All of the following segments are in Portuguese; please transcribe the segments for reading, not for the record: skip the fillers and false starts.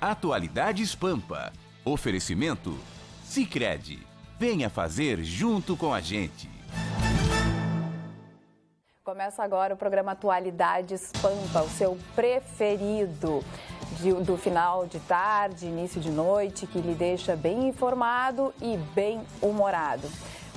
Atualidades Pampa. Oferecimento Sicredi. Venha fazer junto com a gente. Começa agora o programa Atualidades Pampa, o seu preferido do final de tarde, início de noite, que lhe deixa bem informado e bem humorado.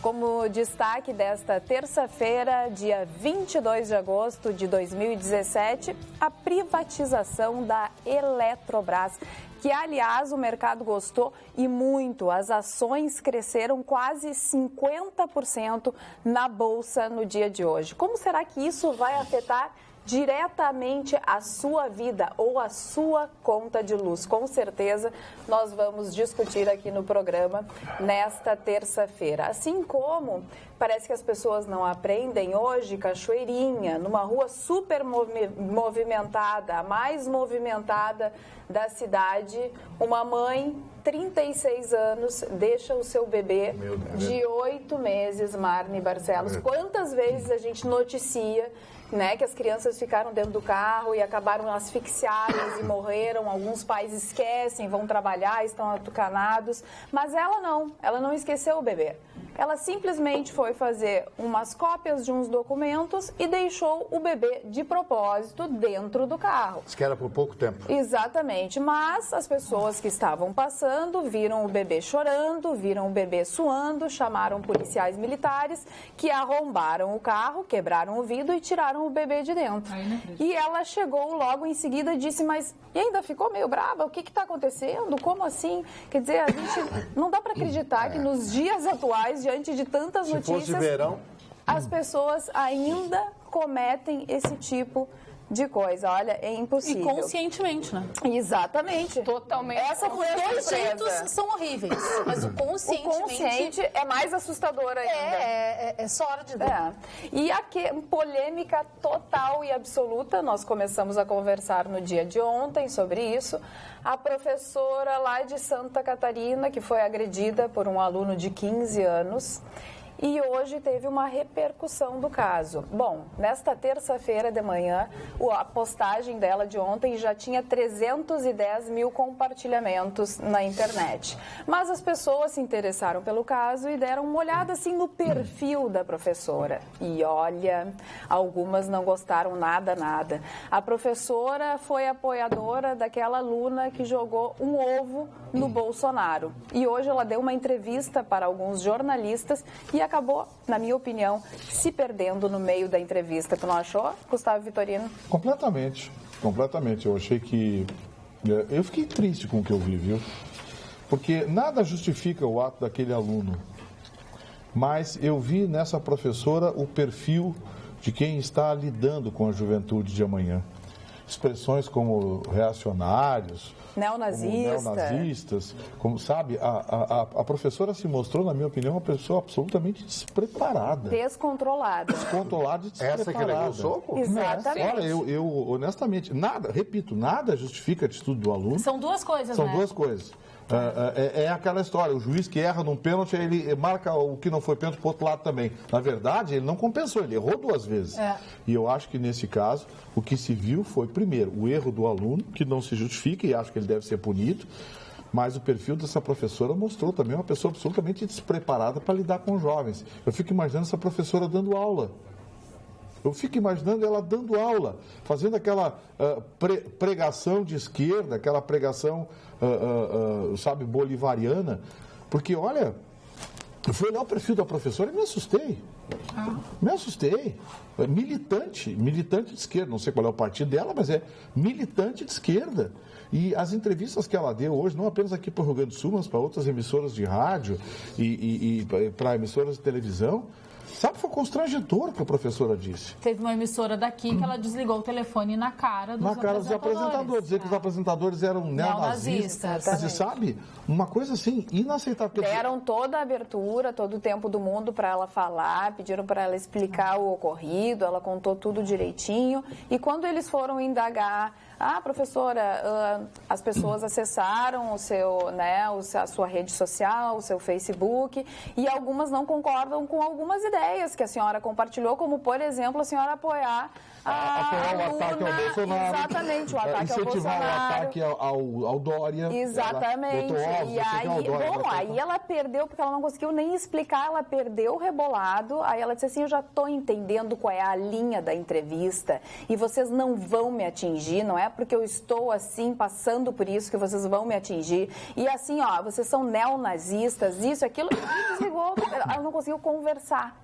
Como destaque desta terça-feira, dia 22 de agosto de 2017, a privatização da Eletrobras, que, aliás, o mercado gostou e muito. As ações cresceram quase 50% na Bolsa no dia de hoje. Como será que isso vai afetar diretamente a sua vida ou a sua conta de luz? Com certeza nós vamos discutir aqui no programa nesta terça-feira. Assim como parece que as pessoas não aprendem hoje, Cachoeirinha, numa rua super movimentada, a mais movimentada da cidade, uma mãe, 36 anos, deixa o seu bebê de 8 meses, Marne Barcelos. Quantas vezes a gente noticia, né, que as crianças ficaram dentro do carro e acabaram asfixiadas e morreram. Alguns pais esquecem, vão trabalhar, estão atucanados, mas ela não esqueceu o bebê. Ela simplesmente foi fazer umas cópias de uns documentos e deixou o bebê de propósito dentro do carro. Diz que era por pouco tempo. Exatamente, mas as pessoas que estavam passando viram o bebê chorando, viram o bebê suando, chamaram policiais militares que arrombaram o carro, quebraram o vidro e tiraram o bebê de dentro. E ela chegou logo em seguida e disse, mas e ainda ficou meio brava, o que está acontecendo? Como assim? Quer dizer, a gente não dá para acreditar que nos dias atuais, diante de tantas notícias, fosse verão, as pessoas ainda cometem esse tipo de coisa. Olha, é impossível. E conscientemente, né? Exatamente. Totalmente. Essa foi a dois surpresa. jeitos são horríveis, mas o conscientemente... O consciente é mais assustador ainda. É sórdido. E a polêmica total e absoluta, nós começamos a conversar no dia de ontem sobre isso. A professora lá de Santa Catarina, que foi agredida por um aluno de 15 anos, e hoje teve uma repercussão do caso. Bom, nesta terça-feira de manhã, a postagem dela de ontem já tinha 310 mil compartilhamentos na internet. Mas as pessoas se interessaram pelo caso e deram uma olhada assim no perfil da professora. E olha, algumas não gostaram nada. A professora foi apoiadora daquela aluna que jogou um ovo no Bolsonaro. E hoje ela deu uma entrevista para alguns jornalistas e acabou, na minha opinião, se perdendo no meio da entrevista. Tu não achou, Gustavo Vitorino? Completamente. Eu achei que... Eu fiquei triste com o que eu vi, viu? Porque nada justifica o ato daquele aluno. Mas eu vi nessa professora o perfil de quem está lidando com a juventude de amanhã. Expressões como reacionários... Neonazistas, como sabe, a professora se mostrou, na minha opinião, uma pessoa absolutamente despreparada. Descontrolada e despreparada. Essa que levou o soco? Exatamente. Olha, eu honestamente, nada justifica a atitude do aluno. São duas coisas, São duas coisas. É aquela história, o juiz que erra num pênalti, ele marca o que não foi pênalti para o outro lado também. Na verdade, ele não compensou, ele errou duas vezes. E eu acho que nesse caso, o que se viu foi, primeiro, o erro do aluno, que não se justifica e acho que ele deve ser punido, mas o perfil dessa professora mostrou também uma pessoa absolutamente despreparada para lidar com jovens. Eu fico imaginando essa professora dando aula. Eu fico imaginando ela dando aula, fazendo aquela pregação de esquerda, aquela pregação, sabe, bolivariana. Porque, olha, eu fui olhar o perfil da professora e me assustei. Militante de esquerda. Não sei qual é o partido dela, mas é militante de esquerda. E as entrevistas que ela deu hoje, não apenas aqui para o Rio Grande do Sul, mas para outras emissoras de rádio e para emissoras de televisão, sabe, foi constrangedor o que a professora disse. Teve uma emissora daqui que ela desligou o telefone na cara dos apresentadores. Dizer que os apresentadores eram neonazistas. Você sabe? Uma coisa assim, inaceitável. Deram toda a abertura, todo o tempo do mundo para ela falar, pediram para ela explicar o ocorrido, ela contou tudo direitinho. E quando eles foram indagar, professora, as pessoas acessaram a sua rede social, o seu Facebook, e algumas não concordam com algumas ideias que a senhora compartilhou, como, por exemplo, a senhora apoiar apoiar o ataque ao Bolsonaro. Exatamente, o ataque ao Bolsonaro. Incentivar o ataque ao Dória. Exatamente. Ovos, e aí, Dória, aí ela perdeu, porque ela não conseguiu nem explicar, ela perdeu o rebolado. Aí ela disse assim, eu já estou entendendo qual é a linha da entrevista e vocês não vão me atingir, não é porque eu estou assim, passando por isso que vocês vão me atingir. E assim, ó, vocês são neonazistas, isso, aquilo, e desligou. Ela não conseguiu conversar.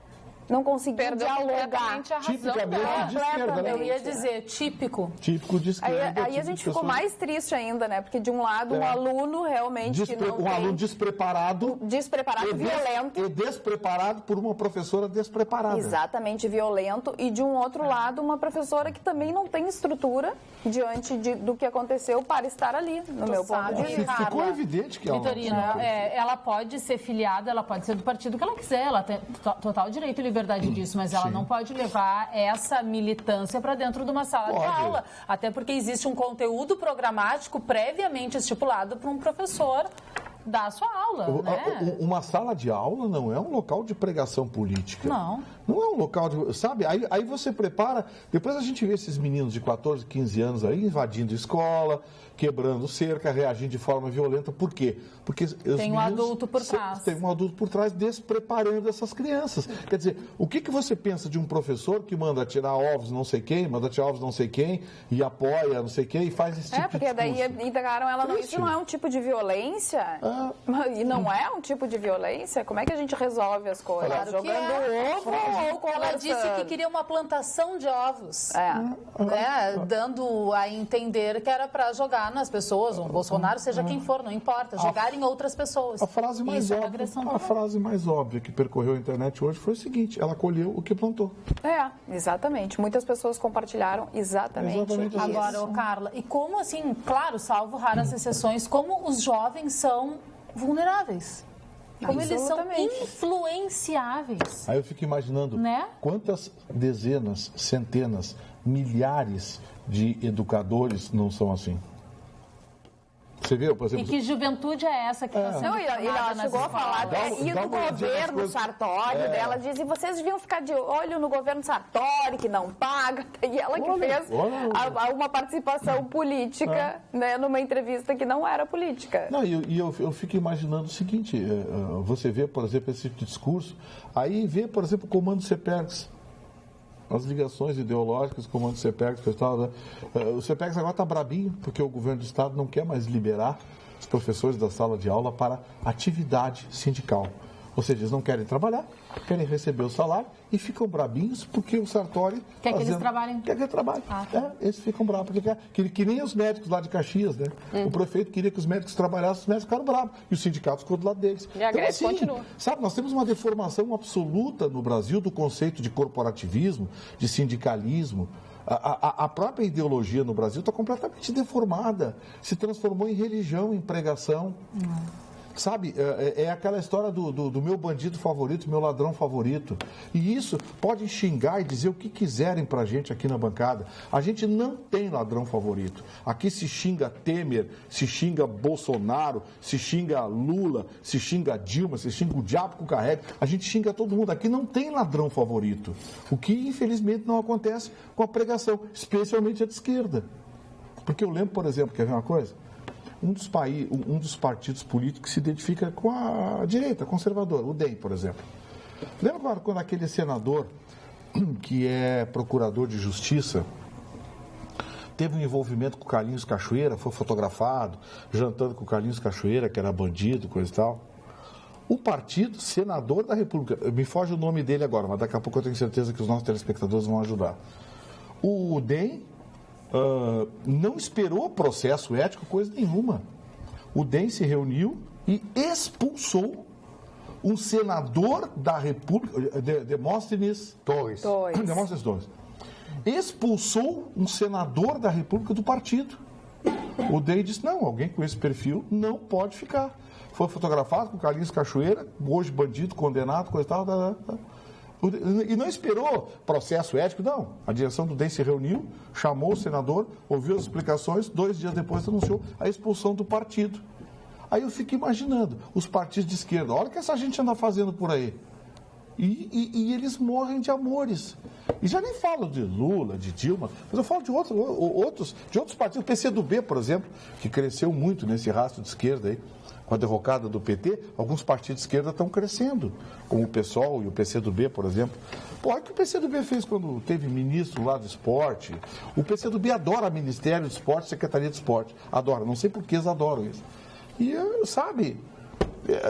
Não conseguiu dialogar. Tipicamente de esquerda, né? Eu ia dizer, típico. Típico de esquerda. Aí a gente ficou mais triste ainda, né? Porque de um lado, um aluno realmente que não tem... aluno despreparado. Violento. E despreparado por uma professora despreparada. Exatamente, violento. E de um outro lado, uma professora que também não tem estrutura diante do que aconteceu para estar ali, no meu ponto de vista. Ficou evidente que Vitorina, ela pode ser filiada, ela pode ser do partido que ela quiser, ela tem total direito e liberdade disso, mas ela não pode levar essa militância para dentro de uma sala de aula. Até porque existe um conteúdo programático previamente estipulado para um professor dar a sua aula. Uma sala de aula não é um local de pregação política. Não. Não é um local de... Sabe? Aí você prepara... Depois a gente vê esses meninos de 14, 15 anos aí invadindo escola, quebrando cerca, reagindo de forma violenta. Por quê? Porque tem um adulto por trás. Tem um adulto por trás despreparando essas crianças. Quer dizer, o que você pensa de um professor que manda tirar ovos não sei quem, manda tirar ovos não sei quem, e apoia não sei quem, e faz esse tipo de porque daí integraram ela... Triste. Isso não é um tipo de violência? E não é um tipo de violência? Como é que a gente resolve as coisas? Claro Jogando ovo ou conversando? Ela disse que queria uma plantação de ovos. Né? Dando a entender que era para jogar nas pessoas, o Bolsonaro, seja quem for, não importa, jogar em outras pessoas. A frase mais óbvia que percorreu a internet hoje foi o seguinte: ela colheu o que plantou. Exatamente. Muitas pessoas compartilharam exatamente isso. Agora, Carla, e como assim, claro, salvo raras exceções, como os jovens são vulneráveis? Como eles são influenciáveis. Aí eu fico imaginando quantas dezenas, centenas, milhares de educadores não são assim. Você viu, por exemplo... E que juventude é essa que está sendo formada ela chegou a falar e do governo Sartori dela, diz, e vocês deviam ficar de olho no governo Sartori, que não paga, e ela que fez uma participação política, né, numa entrevista que não era política. Não, eu fico imaginando o seguinte, você vê, por exemplo, esse tipo de discurso, aí vê, por exemplo, o comando CEPERGS, as ligações ideológicas, o comando CEPERGS, né? O CEPERGS agora está brabinho, porque o governo do Estado não quer mais liberar os professores da sala de aula para atividade sindical. Ou seja, eles não querem trabalhar, querem receber o salário e ficam brabinhos porque o Sartori... Quer que eles trabalhem? Quer que eles trabalhem. Eles ficam bravos, porque que nem os médicos lá de Caxias, né? O prefeito queria que os médicos trabalhassem, os médicos ficaram bravos. E os sindicatos ficou do lado deles. E a greve continua. Sabe, nós temos uma deformação absoluta no Brasil do conceito de corporativismo, de sindicalismo. A própria ideologia no Brasil está completamente deformada. Se transformou em religião, em pregação. Sabe, é aquela história do meu bandido favorito, meu ladrão favorito. E isso pode xingar e dizer o que quiserem pra gente aqui na bancada. A gente não tem ladrão favorito. Aqui se xinga Temer, se xinga Bolsonaro, se xinga Lula, se xinga Dilma, se xinga o diabo que o carrega. A gente xinga todo mundo. Aqui não tem ladrão favorito. O que, infelizmente, não acontece com a pregação, especialmente a de esquerda. Porque eu lembro, por exemplo, quer ver uma coisa? Um dos partidos políticos que se identifica com a direita, conservador, o DEM, por exemplo. Lembra quando aquele senador, que é procurador de justiça, teve um envolvimento com o Carlinhos Cachoeira, foi fotografado, jantando com o Carlinhos Cachoeira, que era bandido, coisa e tal. O partido, senador da República, me foge o nome dele agora, mas daqui a pouco eu tenho certeza que os nossos telespectadores vão ajudar. O DEM não esperou processo ético, coisa nenhuma. O DEM se reuniu e expulsou um senador da República, Demóstenes Torres. Demóstenes Torres. Expulsou um senador da República do partido. O DEM disse, não, alguém com esse perfil não pode ficar. Foi fotografado com o Carlinhos Cachoeira, hoje bandido, condenado, coisa e tal. E não esperou processo ético, não. A direção do DEM se reuniu, chamou o senador, ouviu as explicações, 2 dias depois anunciou a expulsão do partido. Aí eu fico imaginando, os partidos de esquerda, olha o que essa gente anda fazendo por aí. E eles morrem de amores. E já nem falo de Lula, de Dilma, mas eu falo de outros partidos. O PCdoB, por exemplo, que cresceu muito nesse rastro de esquerda aí. Com a derrocada do PT, alguns partidos de esquerda estão crescendo, como o PSOL e o PCdoB, por exemplo. Pô, olha o que o PCdoB fez quando teve ministro lá do esporte. O PCdoB adora Ministério do Esporte, Secretaria de Esporte. Adora, não sei por que eles adoram isso. E, sabe...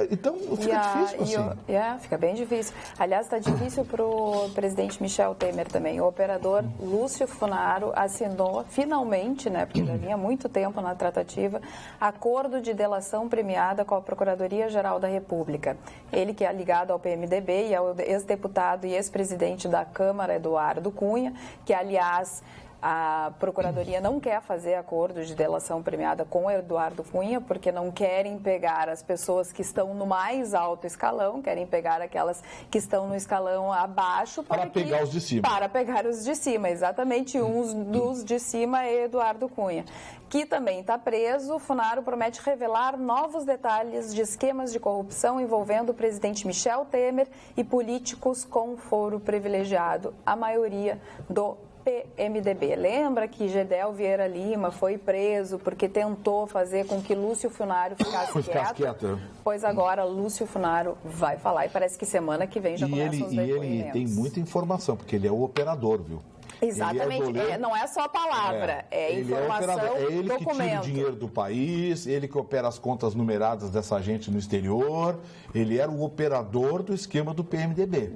Então, fica difícil assim. Fica bem difícil. Aliás, está difícil para o presidente Michel Temer também. O operador Lúcio Funaro assinou, finalmente, né, porque já vinha há muito tempo na tratativa, acordo de delação premiada com a Procuradoria-Geral da República. Ele que é ligado ao PMDB e ao ex-deputado e ex-presidente da Câmara, Eduardo Cunha, que, aliás... A Procuradoria não quer fazer acordo de delação premiada com o Eduardo Cunha, porque não querem pegar as pessoas que estão no mais alto escalão, querem pegar aquelas que estão no escalão abaixo. Para pegar os de cima. Para pegar os de cima, exatamente. Um dos de cima é Eduardo Cunha, que também está preso. Funaro promete revelar novos detalhes de esquemas de corrupção envolvendo o presidente Michel Temer e políticos com foro privilegiado, a maioria do PMDB. Lembra que Gedel Vieira Lima foi preso porque tentou fazer com que Lúcio Funaro ficasse quieto? Pois agora Lúcio Funaro vai falar e parece que semana que vem já começam os depoimentos. E ele tem muita informação, porque ele é o operador, viu? Exatamente, não é só palavra, é informação, é ele documento. Que tira o dinheiro do país, ele que opera as contas numeradas dessa gente no exterior, ele era o operador do esquema do PMDB.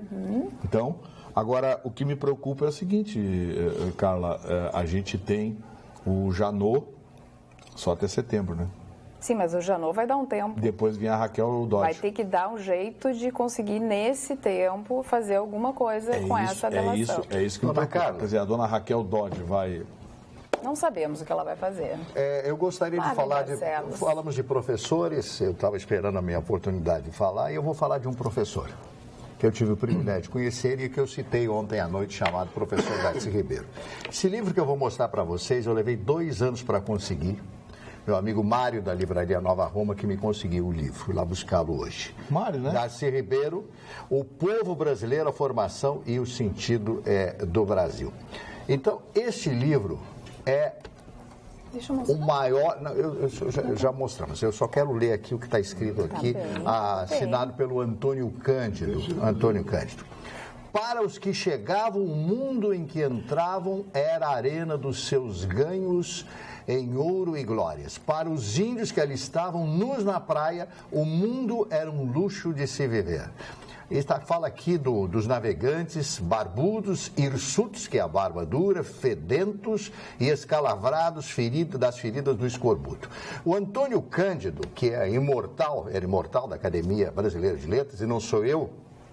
Então... Agora, o que me preocupa é o seguinte, Carla, a gente tem o Janot só até setembro, né? Sim, mas o Janot vai dar um tempo. Depois vem a Raquel Dodge. Vai ter que dar um jeito de conseguir, nesse tempo, fazer alguma coisa com essa delação. É isso que me preocupa. Quer dizer, a dona Raquel Dodge vai... Não sabemos o que ela vai fazer. Eu gostaria de falar falamos de professores, eu estava esperando a minha oportunidade de falar, e eu vou falar de um professor que eu tive o privilégio de conhecer e que eu citei ontem à noite, chamado professor Darcy Ribeiro. Esse livro que eu vou mostrar para vocês, eu levei 2 anos para conseguir. Meu amigo Mário, da Livraria Nova Roma, que me conseguiu o livro. Fui lá buscá-lo hoje. Mário, né? Darcy Ribeiro, O Povo Brasileiro, a Formação e o Sentido do Brasil. Então, este livro é... o maior... Não, já mostramos. Eu só quero ler aqui o que está escrito aqui, assinado pelo Antônio Cândido. Para os que chegavam, o mundo em que entravam era a arena dos seus ganhos em ouro e glórias. Para os índios que ali estavam, nus na praia, o mundo era um luxo de se viver. Ele fala aqui dos navegantes barbudos, hirsutos, que é a barba dura, fedentos e escalavrados, das feridas do escorbuto. O Antônio Cândido, que é imortal, era imortal da Academia Brasileira de Letras, e não sou eu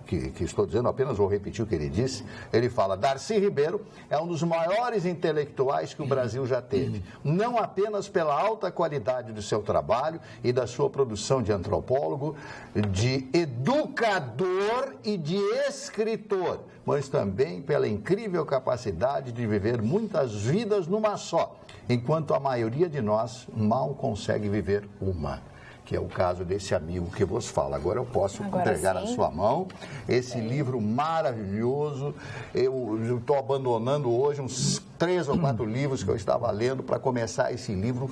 que estou dizendo, apenas vou repetir o que ele disse, ele fala: Darcy Ribeiro é um dos maiores intelectuais que o Brasil já teve, não apenas pela alta qualidade do seu trabalho e da sua produção de antropólogo, de educador e de escritor, mas também pela incrível capacidade de viver muitas vidas numa só, enquanto a maioria de nós mal consegue viver uma. Que é o caso desse amigo que vos fala. Agora eu posso entregar na sua mão esse livro maravilhoso. Eu estou abandonando hoje uns 3 ou 4 livros que eu estava lendo para começar esse livro.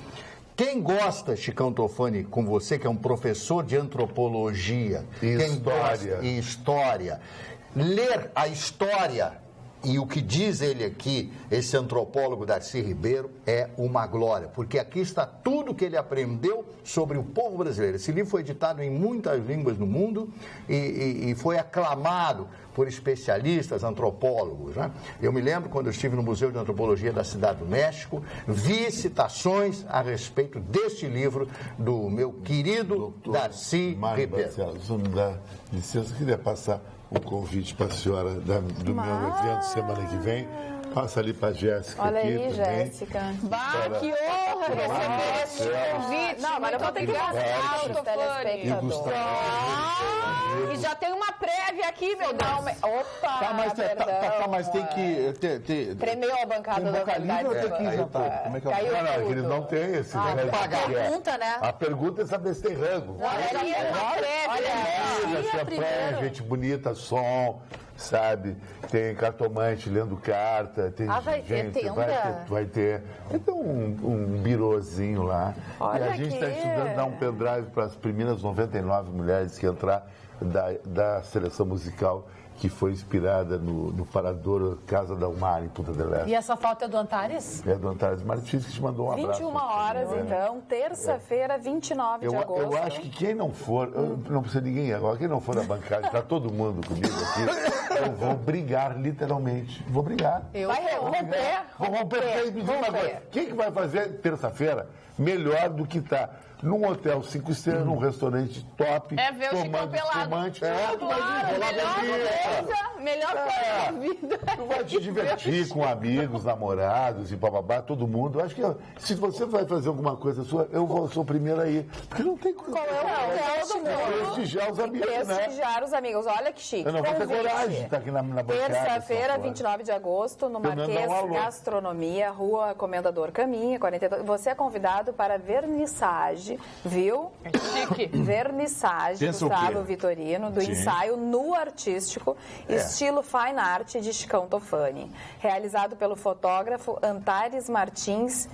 Quem gosta, Chicão Tofani, com você, que é um professor de antropologia e história, ler a história e o que diz ele aqui, esse antropólogo Darcy Ribeiro, é uma glória, porque aqui está tudo que ele aprendeu sobre o povo brasileiro. Esse livro foi editado em muitas línguas no mundo e foi aclamado por especialistas, antropólogos, né? Eu me lembro, quando eu estive no Museu de Antropologia da Cidade do México, vi citações a respeito deste livro do meu querido Darcy Ribeiro. Se me dá licença, eu queria passar um convite para a senhora do meu evento semana que vem. Passa ali para a Jéssica. Olha aqui aí, também. Jéssica. Que honra receber esse convite. Não, mas eu vou ter que mostrar para os telespectadores. E já tem uma prévia aqui, meu Deus. Opa, mas tem que... Tremeu a bancada da Boca Livre ou tem que ir jantar? Como é que é? Não, eles não têm esse. Pergunta, né? A pergunta é saber se tem rango. Olha, champanhe, gente bonita, som, sabe? Tem cartomante lendo carta, tem vai ter gente, tenda? vai ter. Então, um birozinho lá. Olha e a gente está estudando dar um pendrive para as primeiras 99 mulheres que entrar da seleção musical que foi inspirada no Parador Casa da Umar, em Punta del Este. E essa foto é do Antares? É do Antares Martins, que te mandou um abraço. 21 horas, então, terça-feira, 29 de agosto. Eu acho que quem não for, não precisa de ninguém agora, quem não for na bancada, está todo mundo comigo aqui, eu vou brigar, literalmente. Vou brigar. Vai romper. Vou romper. Me diz uma coisa, quem que vai fazer terça-feira melhor do que tá num hotel 5 estrelas, num restaurante top, É ver o Chicão pelado. Melhor coisa da vida. Tu vai te divertir com amigos, namorados e bababá, todo mundo. Eu acho que se você vai fazer alguma coisa sua, sou o primeiro aí. Porque não tem coisa. Qual é o hotel do mundo? Prestigiar os amigos, né? Prestigiar os amigos. Olha que chique. Eu não vou ter coragem de estar aqui na bancada. Terça-feira, 29 de agosto, no Marquês Gastronomia, Rua Comendador Caminha, 42. Você é convidado para vernissage, viu? Chique. Vernissage, Pensa o Gustavo quê? Vitorino, do ensaio nu artístico, estilo fine art de Chicão Tofani. Realizado pelo fotógrafo Antares Martins.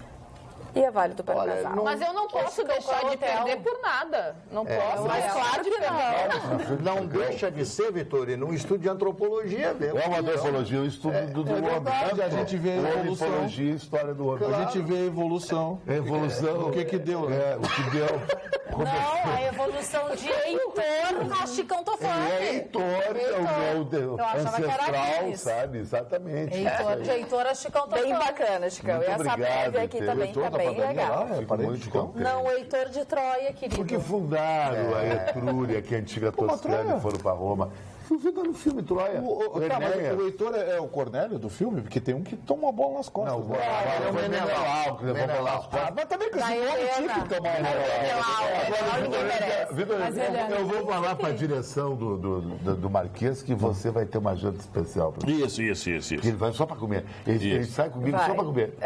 E é válido para casal. Mas eu não posso deixar de perder por nada. Não posso. Mas claro que não. Não deixa de ser, Vitorino, um estudo de antropologia mesmo. É uma antropologia, o estudo do homem. verdade, a gente vê a evolução. Antropologia e história do homem. A gente vê a evolução. A evolução. O que deu, né? O que deu. Não, a evolução de Heitor a Chicão Tofani. Heitor é o meu Eu achava que era ancestral, Aquiles. sabe? Exatamente. De Heitor a Chicão Tofani. Bem bacana, Chicão. Muito E essa obrigado, prévia aqui Heitor. também Heitor tá da bem padaria legal. lá, Fico parente muito de cão. contente. Não, o Heitor de Troia, querido. Porque fundaram a Etrúria, que é a antiga Toscana, Troia. e foram para Roma. Você tá no filme Troia. Mas o Heitor é o Cornélio do filme? Porque tem um que toma a bola nas costas. Não, o Menelau, que levou bola nas costas. Mas também com esse nome tinha que tomar uma Vitor, eu vou falar para a direção do Marquês que você vai ter uma janta especial. Isso. Porque ele vai só para comer. Ele sai comigo só para comer.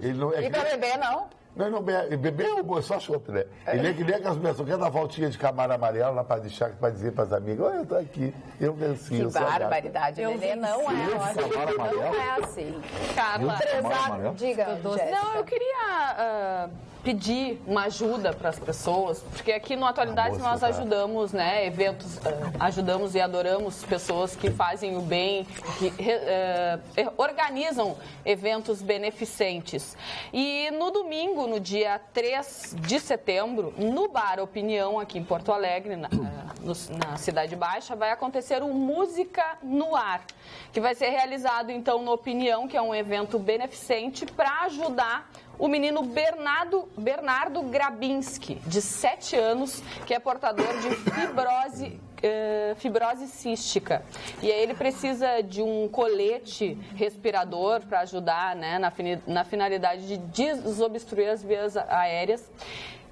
Ele não, E pra beber, não? Não, beber é só chope, né? Ele é que nem aquelas pessoas que quer dar voltinha de camaro amarelo lá para deixar, para dizer para as amigas, olha, eu tô aqui, eu venci. Que eu sou a gata. barbaridade, Lelê. Não é assim. Carla. Diga, Jéssica. Não, eu queria pedir uma ajuda para as pessoas, porque aqui no Atualidades nós ajudamos, né, eventos, ajudamos e adoramos pessoas que fazem o bem, que organizam eventos beneficentes. E no domingo, no dia 3 de setembro, no Bar Opinião, aqui em Porto Alegre, na Cidade Baixa, vai acontecer o Música no Ar, que vai ser realizado, então, no Opinião, que é um evento beneficente para ajudar o menino Bernardo Grabinski, de 7 anos, que é portador de fibrose cística. E aí ele precisa de um colete respirador para ajudar, né, na finalidade de desobstruir as vias aéreas.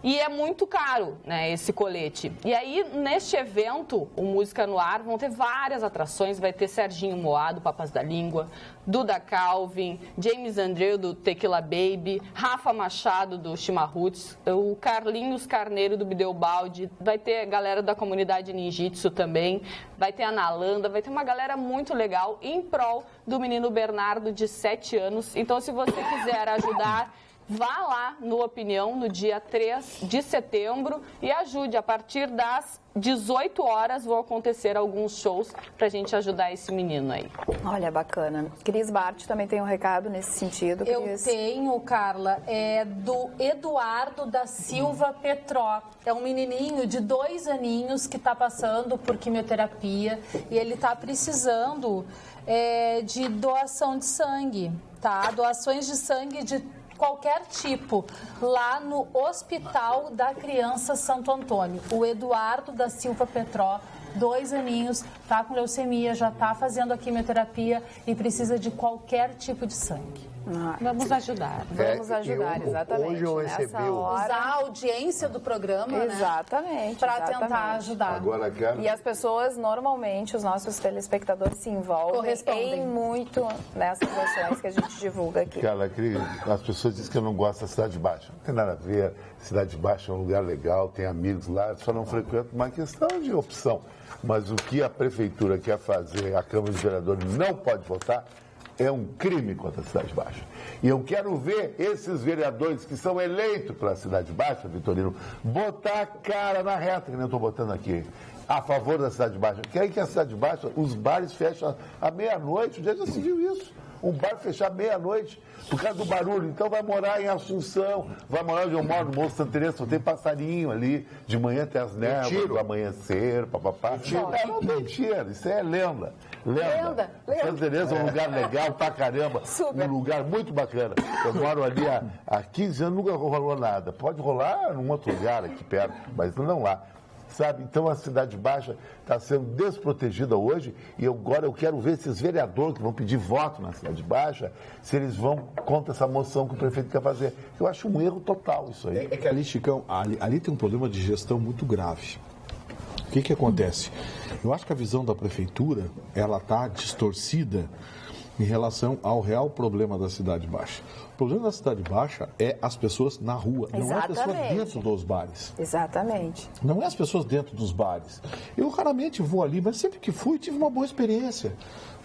E é muito caro, né, esse colete. E aí, neste evento, o Música no Ar, vão ter várias atrações. Vai ter Serginho Moá, do Papas da Língua, Duda Calvin, James Andreu, do Tequila Baby, Rafa Machado, do Chimarruts, o Carlinhos Carneiro, do Bideobaldi, vai ter a galera da comunidade Ninjitsu também, vai ter a Nalanda, vai ter uma galera muito legal em prol do menino Bernardo, de 7 anos. Então, se você quiser ajudar, vá lá no Opinião, no dia 3 de setembro e ajude. A partir das 18 horas vão acontecer alguns shows pra gente ajudar esse menino aí. Olha, bacana. Cris Bart também tem um recado nesse sentido. Eu Cris. tenho, Carla, é do Eduardo da Silva Petró. É um menininho de 2 aninhos que está passando por quimioterapia e ele está precisando de doação de sangue, tá? Doações de sangue de qualquer tipo, lá no Hospital da Criança Santo Antônio. O Eduardo da Silva Petró, 2 aninhos, tá com leucemia, já tá fazendo a quimioterapia e precisa de qualquer tipo de sangue. Vamos ajudar. Vamos ajudar, exatamente. Hoje eu recebi Usar a audiência do programa, exatamente, para tentar ajudar. Agora, cara... E as pessoas, normalmente, os nossos telespectadores se envolvem em muito nessas ações que a gente divulga aqui. Cara, as pessoas dizem que eu não gosto da Cidade Baixa. Não tem nada a ver. Cidade Baixa é um lugar legal, tem amigos lá, só não frequento, uma questão de opção. Mas o que a Prefeitura quer fazer, a Câmara de Vereadores não pode votar, é um crime contra a Cidade Baixa. E eu quero ver esses vereadores que são eleitos pela Cidade Baixa, Vitorino, botar a cara na reta, que nem eu estou botando aqui, a favor da Cidade Baixa. Querem que a Cidade Baixa, os bares fecham à meia-noite, o dia já se viu isso. Um bar fechar meia-noite por causa do barulho. Então vai morar em Assunção, vai morar onde eu moro, no Morro Santa Teresa, só tem passarinho ali, de manhã até as névoas, do amanhecer, papapá. Não, mentira, isso é lenda. Lenda. Santa Teresa é um lugar legal pra caramba, um lugar muito bacana. Eu moro ali há 15 anos, nunca rolou nada. Pode rolar num outro lugar aqui perto, mas não lá. Sabe? Então a Cidade Baixa está sendo desprotegida hoje e agora eu quero ver esses vereadores que vão pedir voto na Cidade Baixa, se eles vão contra essa moção que o prefeito quer fazer. Eu acho um erro total isso aí. É que ali, Chicão, ali tem um problema de gestão muito grave. O que acontece? Eu acho que a visão da prefeitura, ela está distorcida em relação ao real problema da Cidade Baixa. O problema da Cidade Baixa é as pessoas na rua, não é as pessoas dentro dos bares. Exatamente. Não é as pessoas dentro dos bares. Eu raramente vou ali, mas sempre que fui, tive uma boa experiência.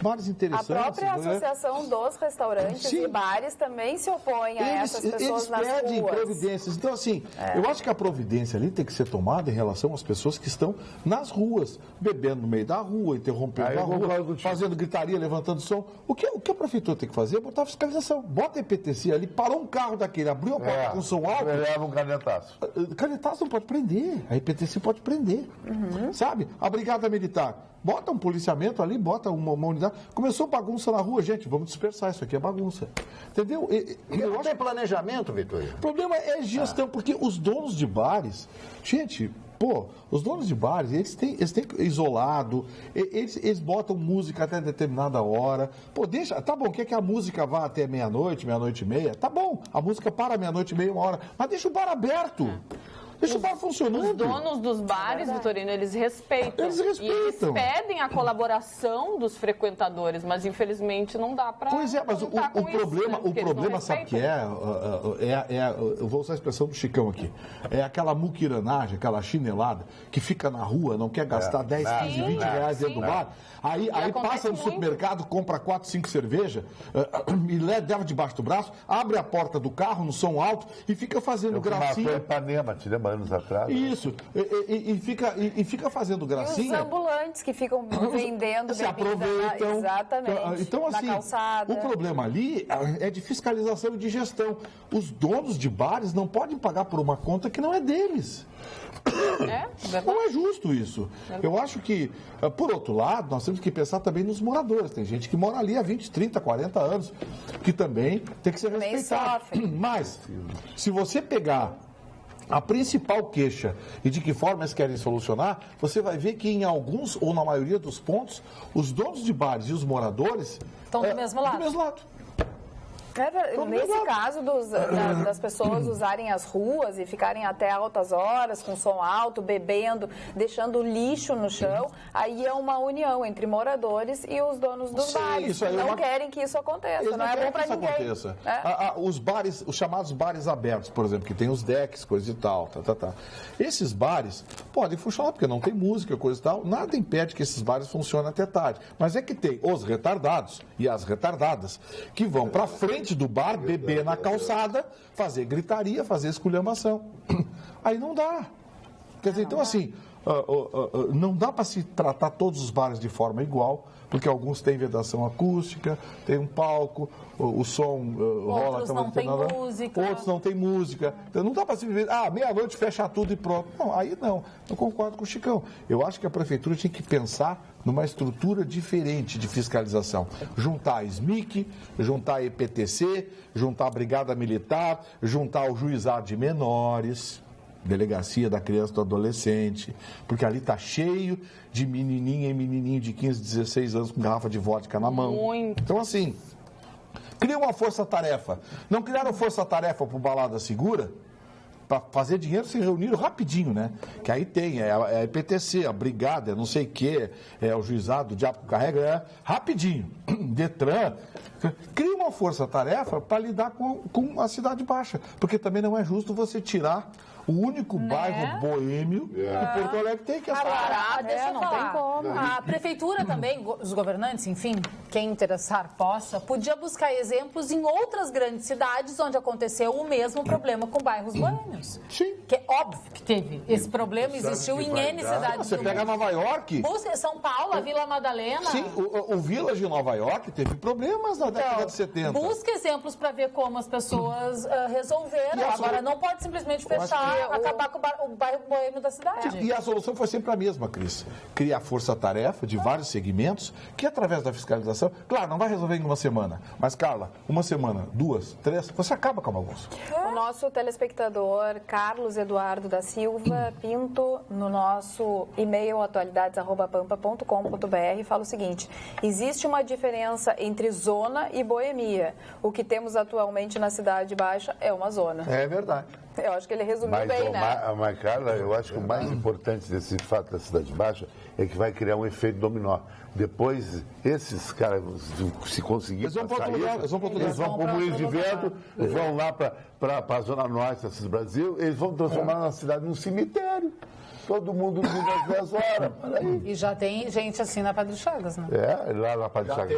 Bares interessantes. A própria Associação dos Restaurantes e Bares também se opõe a essas pessoas nas ruas. Eles pedem providências. Então, assim, eu acho que a providência ali tem que ser tomada em relação às pessoas que estão nas ruas, bebendo no meio da rua, interrompendo a rua, fazendo gritaria, levantando som. O que a prefeitura tem que fazer é botar fiscalização. Bota a EPTC ali, parou um carro daquele, abriu a porta com som alto. Leva um canetaço. Canetaço não pode prender. A EPTC pode prender. Sabe? A Brigada Militar. Bota um policiamento ali, bota uma unidade. Começou bagunça na rua, gente, vamos dispersar, isso aqui é bagunça. Entendeu? Não tem planejamento, Vitor. O problema é gestão, porque os donos de bares, gente, os donos de bares, eles têm isolado, eles botam música até determinada hora. Deixa, tá bom, quer que a música vá até meia-noite, meia-noite e meia? Tá bom, a música para meia-noite e meia, uma hora, mas deixa o bar aberto. Deixa o bar funcionando. Os donos dos bares, Vitorino, eles respeitam. Eles respeitam. E eles pedem a colaboração dos frequentadores, mas infelizmente não dá para. Pois é, mas o problema sabe o que é? Eu vou usar a expressão do Chicão aqui. É aquela muquiranagem, aquela chinelada que fica na rua, não quer gastar 10, 15, 20 reais dentro do bar. Aí passa no supermercado, compra 4, 5 cerveja e leva debaixo do braço, abre a porta do carro no som alto e fica fazendo gracinha. Eu Ipanema, te lembra anos atrás? Isso, e fica fazendo gracinha. E os ambulantes que ficam vendendo se aproveitam. Exatamente. Então, assim, na calçada. O problema ali é de fiscalização e de gestão. Os donos de bares não podem pagar por uma conta que não é deles. Não é justo isso. Eu acho que, por outro lado, nós temos que pensar também nos moradores. Tem gente que mora ali há 20, 30, 40 anos, que também tem que ser respeitado. Mas, se você pegar a principal queixa e de que forma eles querem solucionar, você vai ver que em alguns, ou na maioria dos pontos, os donos de bares e os moradores estão do mesmo lado. Nesse caso das pessoas usarem as ruas e ficarem até altas horas com som alto, bebendo, deixando lixo no chão, aí é uma união entre moradores e os donos dos bares. Não querem que isso aconteça, eles não é bom para ninguém. Aconteça. Os bares, os chamados bares abertos, por exemplo, que tem os decks, coisa e tal, Esses bares podem funcionar porque não tem música, coisa e tal. Nada impede que esses bares funcionem até tarde. Mas é que tem os retardados e as retardadas que vão para frente do bar, beber na calçada, fazer gritaria, fazer esculhambação. Aí não dá. Quer dizer, então assim, não dá para se tratar todos os bares de forma igual, porque alguns têm vedação acústica, tem um palco, o som rola... Outros não tem música. Outros não tem música. Então não dá para simplesmente, meia-noite fecha tudo e pronto. Não, aí não. Eu concordo com o Chicão. Eu acho que a prefeitura tinha que pensar numa estrutura diferente de fiscalização. Juntar a SMIC, juntar a EPTC, juntar a Brigada Militar, juntar o Juizado de Menores, Delegacia da Criança e do Adolescente, porque ali está cheio de menininha e menininho de 15, 16 anos com garrafa de vodka na mão. Muito. Então, assim, Cria uma força-tarefa. Não criaram força-tarefa para o Balada Segura? Para fazer dinheiro, se reuniram rapidinho, né? Que aí tem, a IPTC, a Brigada, não sei o quê, o juizado, o diabo carrega, rapidinho. Detran, cria uma força-tarefa para lidar com a Cidade Baixa, porque também não é justo você tirar o único bairro boêmio que Porto Alegre tem, que é Agora, deixa eu não falar. tem como. A prefeitura também, os governantes, enfim, quem interessar possa, podia buscar exemplos em outras grandes cidades onde aconteceu o mesmo problema com bairros boêmios. Sim. Que é óbvio que teve. Esse problema existiu em N cidades. Você pega Nova York. Busca São Paulo, a Vila Madalena. Sim, o Village de Nova York teve problemas na década de 70. Busca exemplos para ver como as pessoas resolveram. Agora, não pode simplesmente fechar, acabar com o bairro boêmio da cidade. E a solução foi sempre a mesma, Cris. Criar força-tarefa de vários segmentos, que através da fiscalização, claro, não vai resolver em uma semana, mas, Carla, uma semana, 2, 3, você acaba com a bagunça. O nosso telespectador Carlos Eduardo da Silva Pinto, no nosso e-mail atualidades@pampa.com.br, fala o seguinte: existe uma diferença entre zona e boemia. O que temos atualmente na Cidade Baixa é uma zona. É verdade. Eu acho que ele resumiu bem, né? Mas, Carla, eu acho que o mais importante desse fato da Cidade Baixa é que vai criar um efeito dominó. Depois, esses caras, se conseguir Eles vão para passar outro lugar, isso, eles vão para outro lugar. eles vão para o Moinhos de Vento, vão lá para a Zona Norte, esses Brasil, eles vão transformar a cidade num cemitério. Todo mundo dormindo às 10 horas. E já tem gente assim na Padre Chagas, né? Lá na Padre Chagas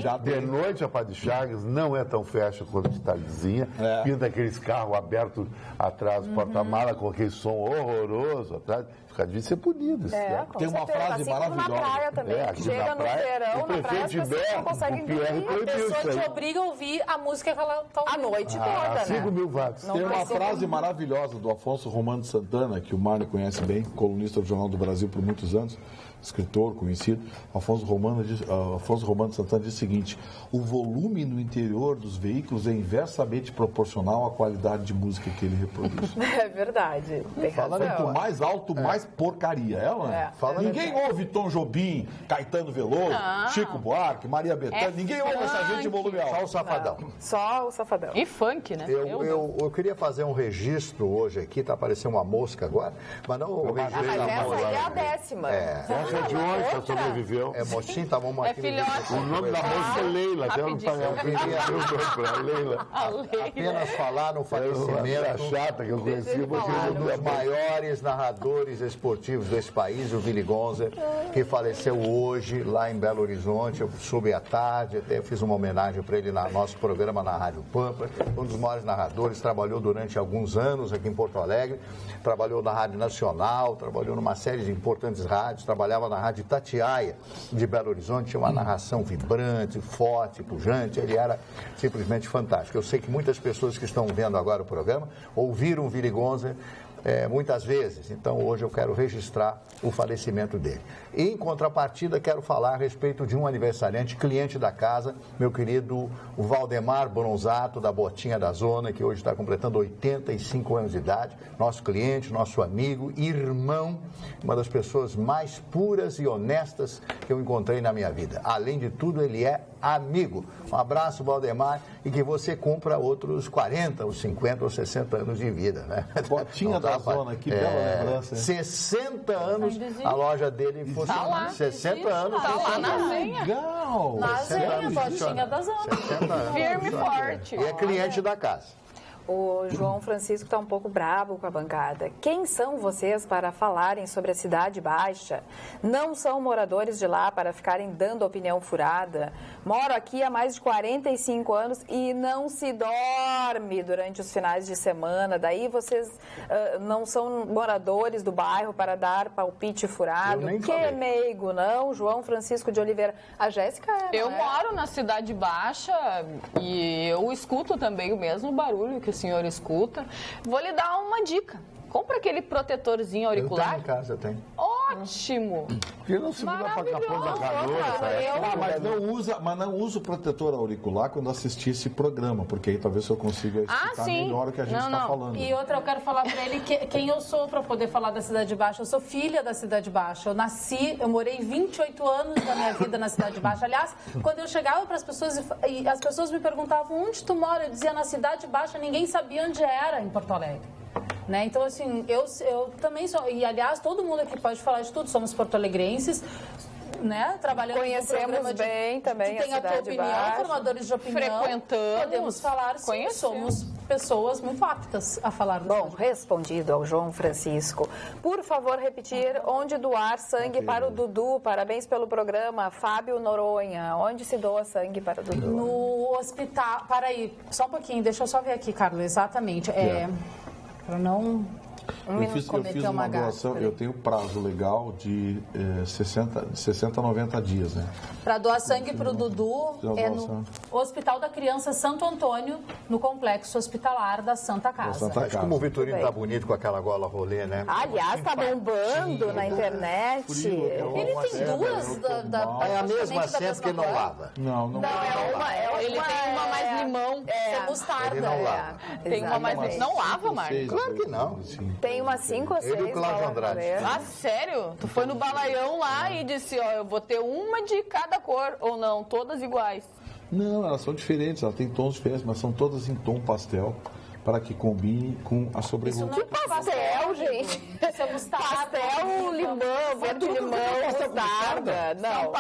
já tem. De noite a Padre Chagas não é tão fecha quanto de tardezinha. Pinta aqueles carros abertos atrás, porta-mala, com aquele som horroroso atrás. Devia ser punido. Tem uma frase assim maravilhosa. Na praia também. Chega no verão, na praia, as pessoas não conseguem dormir. A pessoa te obriga a ouvir a música que ela está ouvindo. A noite toda, né? 5 mil watts. Tem uma frase maravilhosa do Afonso Romano de Santana, que o Mário conhece bem, colunista do Jornal do Brasil por muitos anos, escritor conhecido. Afonso Romano de Santana diz o seguinte: o volume no interior dos veículos é inversamente proporcional à qualidade de música que ele reproduz. É verdade. Tem razão. Quanto mais alto, mais porcaria. Ninguém ouve Tom Jobim, Caetano Veloso, Chico Buarque, Maria Bethânia. Ninguém ouve essa gente em volume alto. Só o Safadão. Só o Safadão. E funk, né? Eu queria fazer um registro hoje aqui, tá aparecendo uma mosca agora, mas não o registro Mas da essa mosca. aí é a 10ª. Essa de hoje, só sobreviveu. É mocinho, tá, vamos aqui. filhote. O nome da moça é Leila. Até no painel Leila. Apenas falar no falecimento A chata que eu conheci, um dos maiores narradores esportivos desse país, o Willy Gonzer, que faleceu hoje lá em Belo Horizonte. Eu soube à tarde, até fiz uma homenagem para ele no nosso programa na Rádio Pampa. Um dos maiores narradores, trabalhou durante alguns anos aqui em Porto Alegre, trabalhou na Rádio Nacional, trabalhou numa série de importantes rádios, trabalhava na Rádio Itatiaia de Belo Horizonte, tinha uma narração vibrante, forte, pujante, ele era simplesmente fantástico. Eu sei que muitas pessoas que estão vendo agora o programa ouviram o Willy Gonzer muitas vezes, então hoje eu quero registrar o falecimento dele. E, em contrapartida, quero falar a respeito de um aniversariante, cliente da casa, meu querido Valdemar Bronzato, da Botinha da Zona, que hoje está completando 85 anos de idade, nosso cliente, nosso amigo, irmão, uma das pessoas mais puras e honestas que eu encontrei na minha vida. Além de tudo, ele é amigo. Um abraço, Valdemar, e que você cumpra outros 40, ou 50, ou 60 anos de vida, né? Botinha da Zona, que bela lembrança. 60 anos, a loja dele funcionando. 60 anos. Tá lá na senha. Legal. Na senha, Botinha da Zona. Firme e forte. E é cliente da casa. O João Francisco está um pouco bravo com a bancada. Quem são vocês para falarem sobre a Cidade Baixa? Não são moradores de lá para ficarem dando opinião furada. Moro aqui há mais de 45 anos e não se dorme durante os finais de semana. Daí vocês não são moradores do bairro para dar palpite furado. Que meigo, não? João Francisco de Oliveira. A Jéssica Eu moro na Cidade Baixa e eu escuto também o mesmo barulho que o senhor escuta. Vou lhe dar uma dica. Compra aquele protetorzinho auricular. Eu tenho em casa, eu tenho. ótimo. Porque não se muda para Capão da Canoa, Mas não usa o protetor auricular quando assistir esse programa, porque aí talvez eu consiga explicar melhor o que a gente está falando. E outra, eu quero falar para ele quem eu sou para poder falar da Cidade Baixa. Eu sou filha da Cidade Baixa. Eu morei 28 anos da minha vida na Cidade Baixa. Aliás, quando eu chegava para as pessoas e as pessoas me perguntavam onde tu mora, eu dizia na Cidade Baixa, ninguém sabia onde era em Porto Alegre. Né? Então, assim, eu também sou... E, aliás, todo mundo aqui pode falar de tudo. Somos porto-alegrenses, né? Trabalhando conhecemos bem também tem a tua opinião, formadores de opinião. Frequentamos. Podemos falar, sim, somos pessoas muito aptas a falar. Bom, respondido ao João Francisco. Por favor, repetir onde doar sangue para o Dudu. Parabéns pelo programa. Fábio Noronha. Onde se doa sangue para o Dudu? No hospital... Para aí, só um pouquinho. Deixa eu só ver aqui, Carlos, exatamente. Para não... Eu fiz uma doação, eu tenho prazo legal de 60 a 90 dias, né? Para doar sangue para o Dudu é no Hospital da Criança Santo Antônio, no Complexo Hospitalar da Santa Casa. Acho que o Vitorino tá bonito com aquela gola rolê, né? Aliás, tá bombando na internet. Ele tem duas É a mesma sempre que não lava. Não Ele tem uma mais limão. Mostarda. Ele não lava. Tem uma mais... Não lava, Marcos? Claro que não. Tem umas 5 ou 6. Ele e o Cláudio Andrade. Ah, sério? Tu foi no balaião lá e disse, ó, eu vou ter uma de cada cor, ou não, todas iguais? Não, elas são diferentes, elas têm tons diferentes, mas são todas em tom pastel, para que combine com a sobreroupa. Que pastel, gente? Isso é mostarda. Pastel, limão, verde limão, mostarda. Não,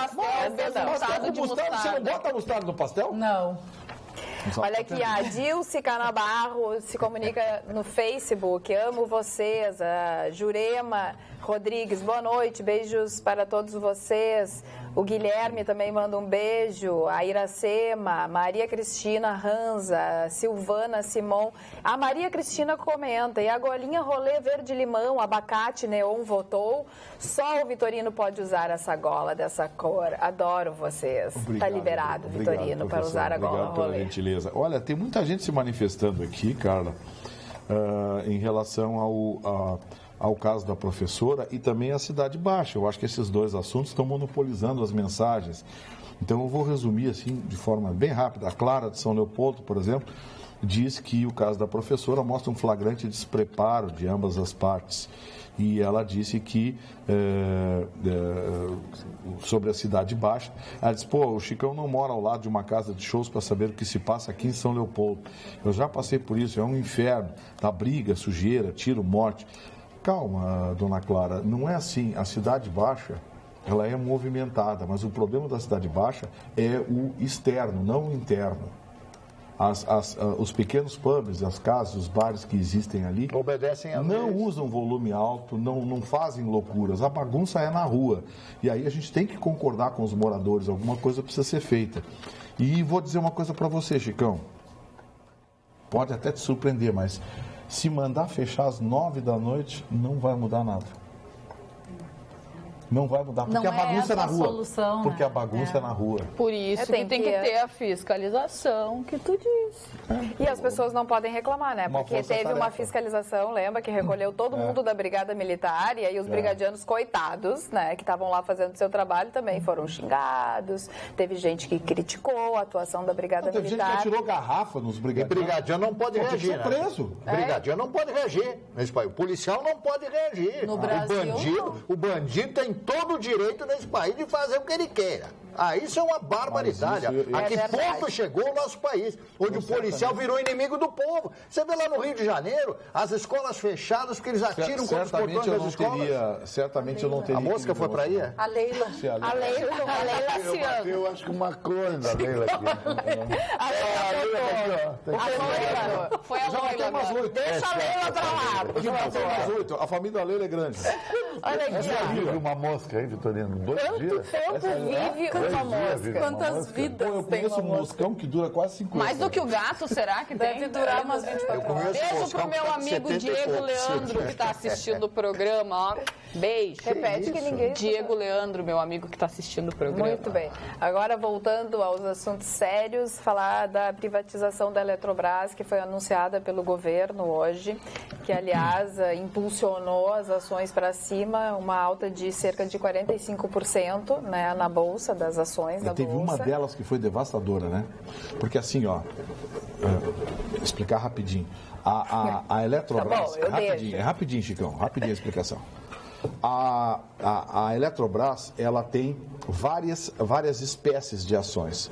Mostarda de mostarda. Você não bota mostarda no pastel? Não. Olha aqui, a Dilce Canabarro se comunica no Facebook. Amo vocês. A Jurema Rodrigues, boa noite. Beijos para todos vocês. O Guilherme também manda um beijo. A Iracema, Maria Cristina Ranza, Silvana Simon. A Maria Cristina comenta. E a golinha rolê verde-limão, abacate neon votou. Só o Vitorino pode usar essa gola dessa cor. Adoro vocês. Está liberado, Vitorino, para usar a gola rolê. Gentileza. Olha, tem muita gente se manifestando aqui, Carla, em relação ao caso da professora e também a Cidade Baixa. Eu acho que esses dois assuntos estão monopolizando as mensagens. Então, eu vou resumir assim de forma bem rápida. A Clara de São Leopoldo, por exemplo, diz que o caso da professora mostra um flagrante despreparo de ambas as partes. E ela disse que, sobre a Cidade Baixa, ela disse, o Chicão não mora ao lado de uma casa de shows para saber o que se passa aqui em São Leopoldo. Eu já passei por isso, é um inferno, tá briga, sujeira, tiro, morte. Calma, dona Clara, não é assim. A Cidade Baixa, ela é movimentada, mas o problema da Cidade Baixa é o externo, não o interno. Os pequenos pubs, as casas, os bares que existem ali obedecem a não usam volume alto, não fazem loucuras. A bagunça é na rua. E aí a gente tem que concordar com os moradores, alguma coisa precisa ser feita. E vou dizer uma coisa para você, Chicão. Pode até te surpreender, mas se mandar fechar às 9 da noite, não vai mudar nada. Não vai mudar, porque a bagunça é na rua. Solução, porque né? a bagunça é na rua. Por isso que tem que ter a fiscalização que tu disse. E as pessoas não podem reclamar, né? Porque teve uma fiscalização, lembra, que recolheu todo mundo da Brigada Militar e aí os brigadianos coitados, né, que estavam lá fazendo seu trabalho também foram xingados. Teve gente que criticou a atuação da Brigada Militar. Teve gente que atirou garrafa nos brigadianos. E brigadiano não pode reagir. Preso. Brigadiano não pode reagir. O policial não pode reagir. No Brasil, o bandido tem todo o direito nesse país de fazer o que ele queira. Isso é uma barbaridade. A que ponto chegou o nosso país, onde o policial virou inimigo do povo. Você vê lá no Rio de Janeiro, as escolas fechadas, porque eles atiram contra os portões das escolas. Certamente eu não teria. A mosca foi para aí? A Leila. A Leila Eu acho que uma coisa da Leila aqui. Foi a Leila. Deixa a Leila pra lá. A família da Leila é grande. Olha aqui, Você vive uma mosca aí, Vitorino? 2 dias? Quanto tempo vive uma mosca? Quantas vidas Eu conheço um moscão que dura quase 5 anos. Mais do que o gato, será que deve durar umas 24 horas. Beijo pro meu amigo Diego Leandro, que está assistindo o programa, ó. Beijo. Repete que ninguém... Diego Leandro, meu amigo que está assistindo o programa. Muito bem. Agora, voltando aos assuntos sérios, falar da privatização da Eletrobras, que foi anunciada anunciada pelo governo hoje, que, aliás, impulsionou as ações para cima, uma alta de cerca de 45%, né, na Bolsa, das ações da Teve Bolsa. uma delas que foi devastadora, né? Porque assim, explicar rapidinho. A Eletrobras... Tá bom, é rapidinho, Chicão, rapidinho a explicação. A Eletrobras, ela tem várias espécies de ações.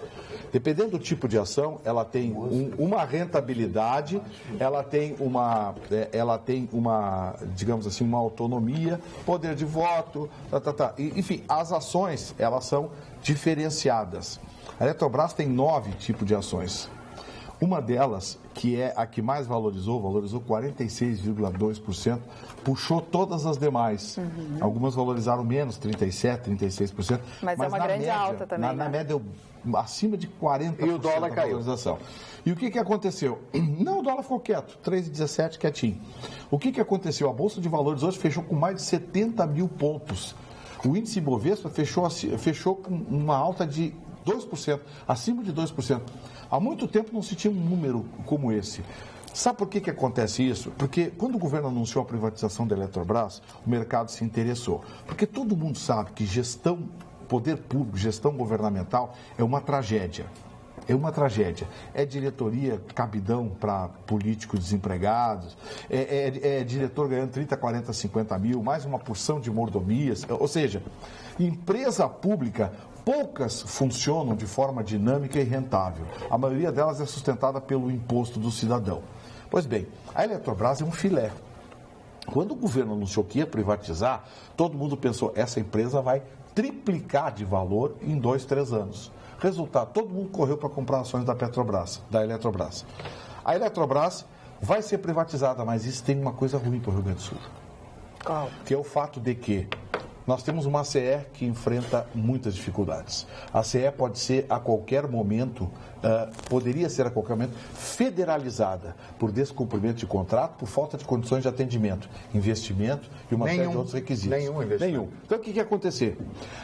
Dependendo do tipo de ação, ela tem uma rentabilidade, ela tem uma, digamos assim, uma autonomia, poder de voto, Enfim, as ações, elas são diferenciadas. A Eletrobras tem 9 tipos de ações. Uma delas, que é a que mais valorizou 46,2%, puxou todas as demais. Algumas valorizaram menos, 37%, 36%. Mas é uma grande média, alta também. Na média, acima de 40% E o dólar da caiu. valorização. E o que aconteceu? Não, o dólar ficou quieto, 3,17 quietinho. O que aconteceu? A Bolsa de Valores hoje fechou com mais de 70 mil pontos. O índice Bovespa fechou com uma alta de 2%, acima de 2%. Há muito tempo não se tinha um número como esse. Sabe por que acontece isso? Porque quando o governo anunciou a privatização da Eletrobras, o mercado se interessou. Porque todo mundo sabe que gestão, poder público, gestão governamental é uma tragédia. É uma tragédia. É diretoria, cabidão para políticos desempregados, é diretor ganhando 30, 40, 50 mil, mais uma porção de mordomias. Ou seja, empresa pública, poucas funcionam de forma dinâmica e rentável. A maioria delas é sustentada pelo imposto do cidadão. Pois bem, a Eletrobras é um filé. Quando o governo anunciou que ia privatizar, todo mundo pensou, essa empresa vai triplicar de valor em 2, 3 anos. Resultado, todo mundo correu para comprar ações da Eletrobras. A Eletrobras vai ser privatizada, mas isso tem uma coisa ruim para o Rio Grande do Sul. Qual? Que é o fato de que nós temos uma CE que enfrenta muitas dificuldades. A CE pode ser a qualquer momento, poderia ser a qualquer momento, federalizada por descumprimento de contrato, por falta de condições de atendimento, investimento e uma série de outros requisitos. Nenhum. Então, o que ia acontecer?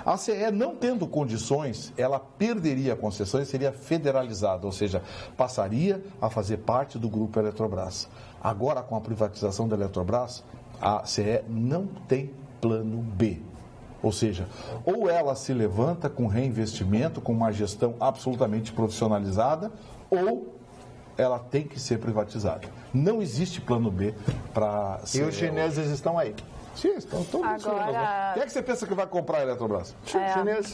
A CE, não tendo condições, ela perderia a concessão e seria federalizada, ou seja, passaria a fazer parte do grupo Eletrobras. Agora, com a privatização da Eletrobras, a CE não tem plano B. Ou seja, ou ela se levanta com reinvestimento, com uma gestão absolutamente profissionalizada, ou ela tem que ser privatizada. Não existe plano B para ser... E os chineses estão aí. Sim, estão todos. Agora... Quem é que você pensa que vai comprar a Eletrobras?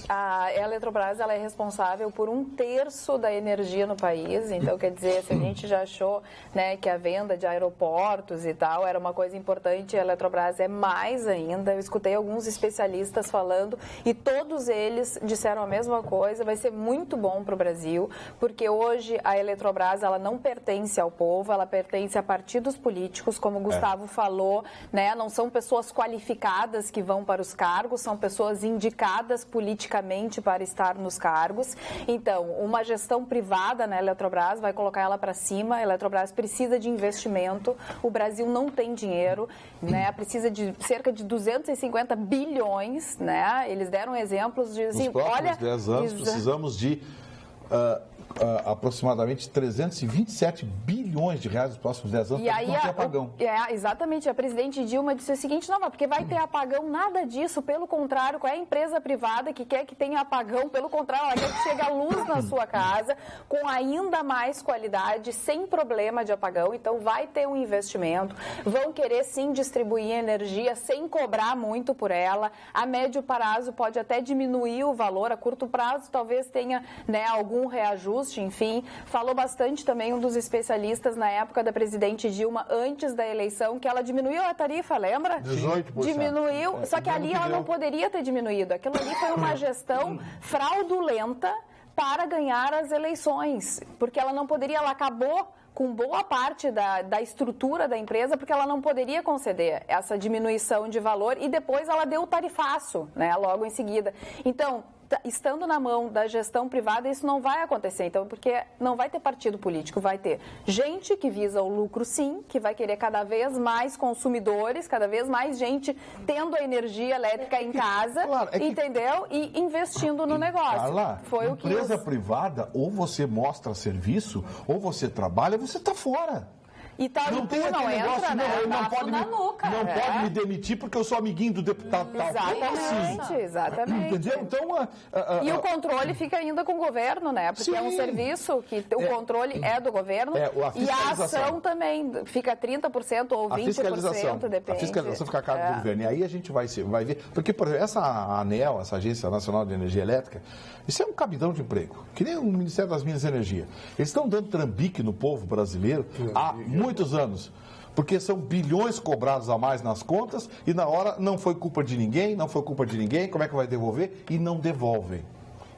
A Eletrobras, ela é responsável por 1/3 da energia no país. Então, quer dizer, se a gente já achou, né, que a venda de aeroportos e tal era uma coisa importante, a Eletrobras é mais ainda. Eu escutei alguns especialistas falando e todos eles disseram a mesma coisa. Vai ser muito bom para o Brasil, porque hoje a Eletrobras, ela não pertence ao povo, ela pertence a partidos políticos, como o Gustavo falou, né? Não são pessoas qualificadas que vão para os cargos, são pessoas indicadas politicamente para estar nos cargos. Então, uma gestão privada na Eletrobras vai colocar ela para cima. A Eletrobras precisa de investimento, o Brasil não tem dinheiro, né? Precisa de cerca de 250 bilhões, né? Eles deram exemplos de... Assim, nos próximos 10 anos precisamos de... aproximadamente 327 bilhões de reais nos próximos 10 anos para não ter apagão. Exatamente. A presidente Dilma disse o seguinte, não, porque vai ter apagão, nada disso, pelo contrário, qual é a empresa privada que quer que tenha apagão? Pelo contrário, ela quer que chegue a luz na sua casa com ainda mais qualidade, sem problema de apagão. Então, vai ter um investimento, vão querer sim distribuir energia sem cobrar muito por ela. A médio prazo pode até diminuir o valor, a curto prazo talvez tenha, né, algum reajuste. Enfim, falou bastante também um dos especialistas na época da presidente Dilma, antes da eleição, que ela diminuiu a tarifa, lembra? 18%. Diminuiu, só que ali ela não poderia ter diminuído. Aquilo ali foi uma gestão fraudulenta para ganhar as eleições, porque ela não poderia, ela acabou com boa parte da estrutura da empresa, porque ela não poderia conceder essa diminuição de valor e depois ela deu o tarifaço, né, logo em seguida. Então, estando na mão da gestão privada, isso não vai acontecer. Então, porque não vai ter partido político, vai ter gente que visa o lucro, sim, que vai querer cada vez mais consumidores, cada vez mais gente tendo a energia elétrica em casa, entendeu? E investindo no negócio. Carla, foi empresa privada, ou você mostra serviço, ou você trabalha, você está fora. Não tem aquele negócio, não pode me demitir porque eu sou amiguinho do deputado tal. Exatamente. Entendeu? Então, e o controle fica ainda com o governo, né? Porque é um serviço que o controle é do governo e a ação também fica 30% ou 20%, depende. A fiscalização fica a cargo do governo. E aí a gente vai ver. Porque, por exemplo, essa ANEEL, essa Agência Nacional de Energia Elétrica, isso é um cabidão de emprego. Que nem o Ministério das Minas e Energia. Eles estão dando trambique no povo brasileiro há muitos anos. Porque são bilhões cobrados a mais nas contas e na hora não foi culpa de ninguém, como é que vai devolver? E não devolvem.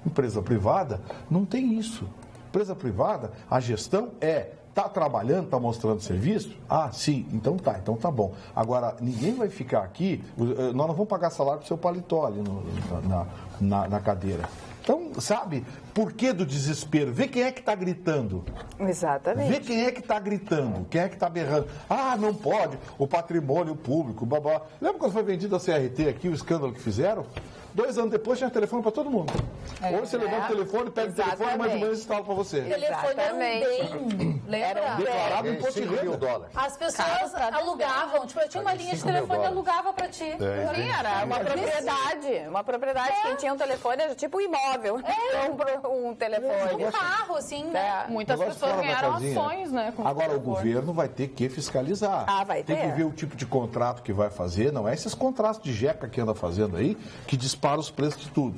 Empresa privada não tem isso. Empresa privada, a gestão está trabalhando, está mostrando serviço? Ah, sim, então tá bom. Agora, ninguém vai ficar aqui, nós não vamos pagar salário para o seu paletó ali na cadeira. Então, sabe, por que do desespero? Vê quem é que está gritando. Exatamente. Vê quem é que está gritando, quem é que está berrando. Ah, não pode, o patrimônio público, babá. Lembra quando foi vendida a CRT aqui, o escândalo que fizeram? 2 anos depois tinha telefone para todo mundo. Hoje você levanta o telefone, pega o telefone, mas de manhã instala para você. O telefone era um bem, lembra? Declarado imposto de renda. As pessoas alugavam, tipo, eu tinha uma linha de telefone e alugava para ti. Sim, era uma propriedade. Quem tinha um telefone era tipo um imóvel. Um telefone. Um carro, assim, né? Muitas pessoas ganharam ações, né? Agora o governo vai ter que fiscalizar. Vai ter. Tem que ver o tipo de contrato que vai fazer, não é esses contratos de jeca que anda fazendo aí, que dispara os preços de tudo.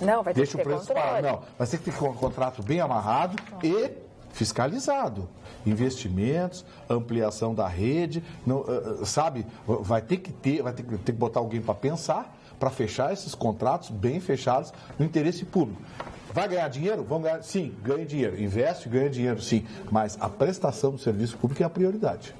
Não, vai ter Deixa que ter o preço controle. Não, vai ter que ter um contrato bem amarrado e fiscalizado. Investimentos, ampliação da rede, sabe? Vai ter que botar alguém para pensar, para fechar esses contratos bem fechados no interesse público. Vai ganhar dinheiro? Vamos ganhar? Sim, ganha dinheiro. Investe, ganha dinheiro, sim. Mas a prestação do serviço público é a prioridade.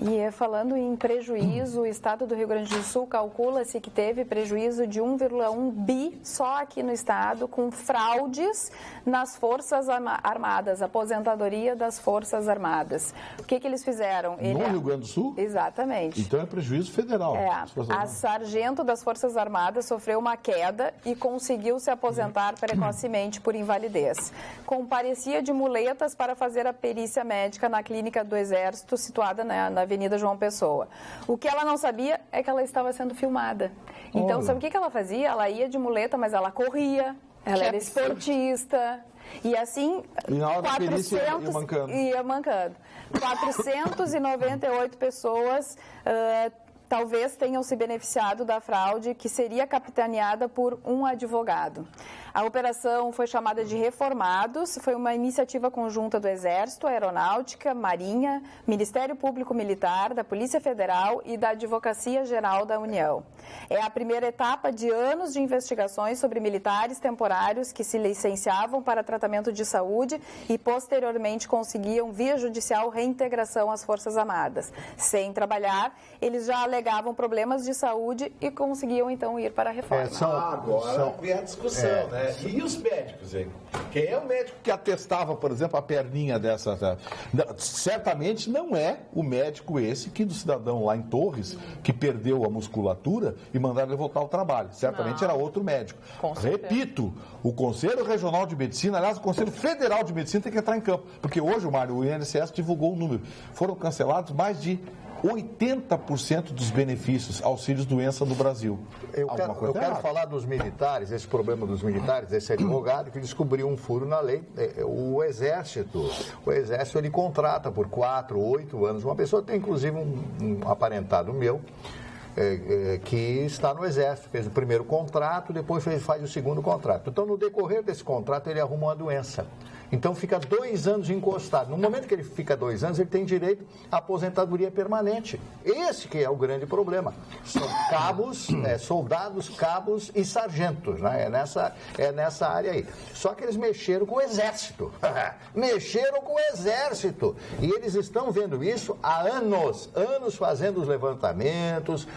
E falando em prejuízo, o estado do Rio Grande do Sul calcula-se que teve prejuízo de 1,1 bi só aqui no estado, com fraudes nas Forças Armadas, aposentadoria das Forças Armadas. O que eles fizeram? No Rio Grande do Sul? Exatamente. Então é prejuízo federal. A sargento das Forças Armadas sofreu uma queda e conseguiu se aposentar precocemente por invalidez. Comparecia de muletas para fazer a perícia médica na clínica do Exército, situada na Avenida João Pessoa. O que ela não sabia é que ela estava sendo filmada. Então, sabe o que ela fazia? Ela ia de muleta, mas ela corria, ela era esportista. E assim, e na hora da perícia ia mancando. 498 pessoas talvez tenham se beneficiado da fraude, que seria capitaneada por um advogado. A operação foi chamada de Reformados, foi uma iniciativa conjunta do Exército, Aeronáutica, Marinha, Ministério Público Militar, da Polícia Federal e da Advocacia Geral da União. É a primeira etapa de anos de investigações sobre militares temporários que se licenciavam para tratamento de saúde e posteriormente conseguiam, via judicial, reintegração às Forças Armadas. Sem trabalhar, eles já alegavam problemas de saúde e conseguiam, então, ir para a reforma. Agora vem a discussão, né? E os médicos, hein? Quem é o médico que atestava, por exemplo, a perninha dessa? Certamente não é o médico esse que do cidadão lá em Torres, que perdeu a musculatura e mandaram ele voltar ao trabalho. Certamente era outro médico. Repito, o Conselho Regional de Medicina, aliás, o Conselho Federal de Medicina tem que entrar em campo. Porque hoje, o INSS divulgou o número. Foram cancelados mais de 80% dos benefícios, auxílios doença no Brasil. Eu quero falar dos militares, esse problema dos militares, esse advogado que descobriu um furo na lei. O Exército ele contrata por 4, 8 anos. Uma pessoa tem inclusive um aparentado meu, que está no Exército, fez o primeiro contrato, depois faz o segundo contrato. Então, no decorrer desse contrato, ele arruma uma doença. Então, fica 2 anos encostado. No momento que ele fica 2 anos, ele tem direito à aposentadoria permanente. Esse que é o grande problema. São cabos, soldados, cabos e sargentos, né? É nessa área aí. Só que eles mexeram com o Exército. Mexeram com o Exército. E eles estão vendo isso há anos fazendo os levantamentos,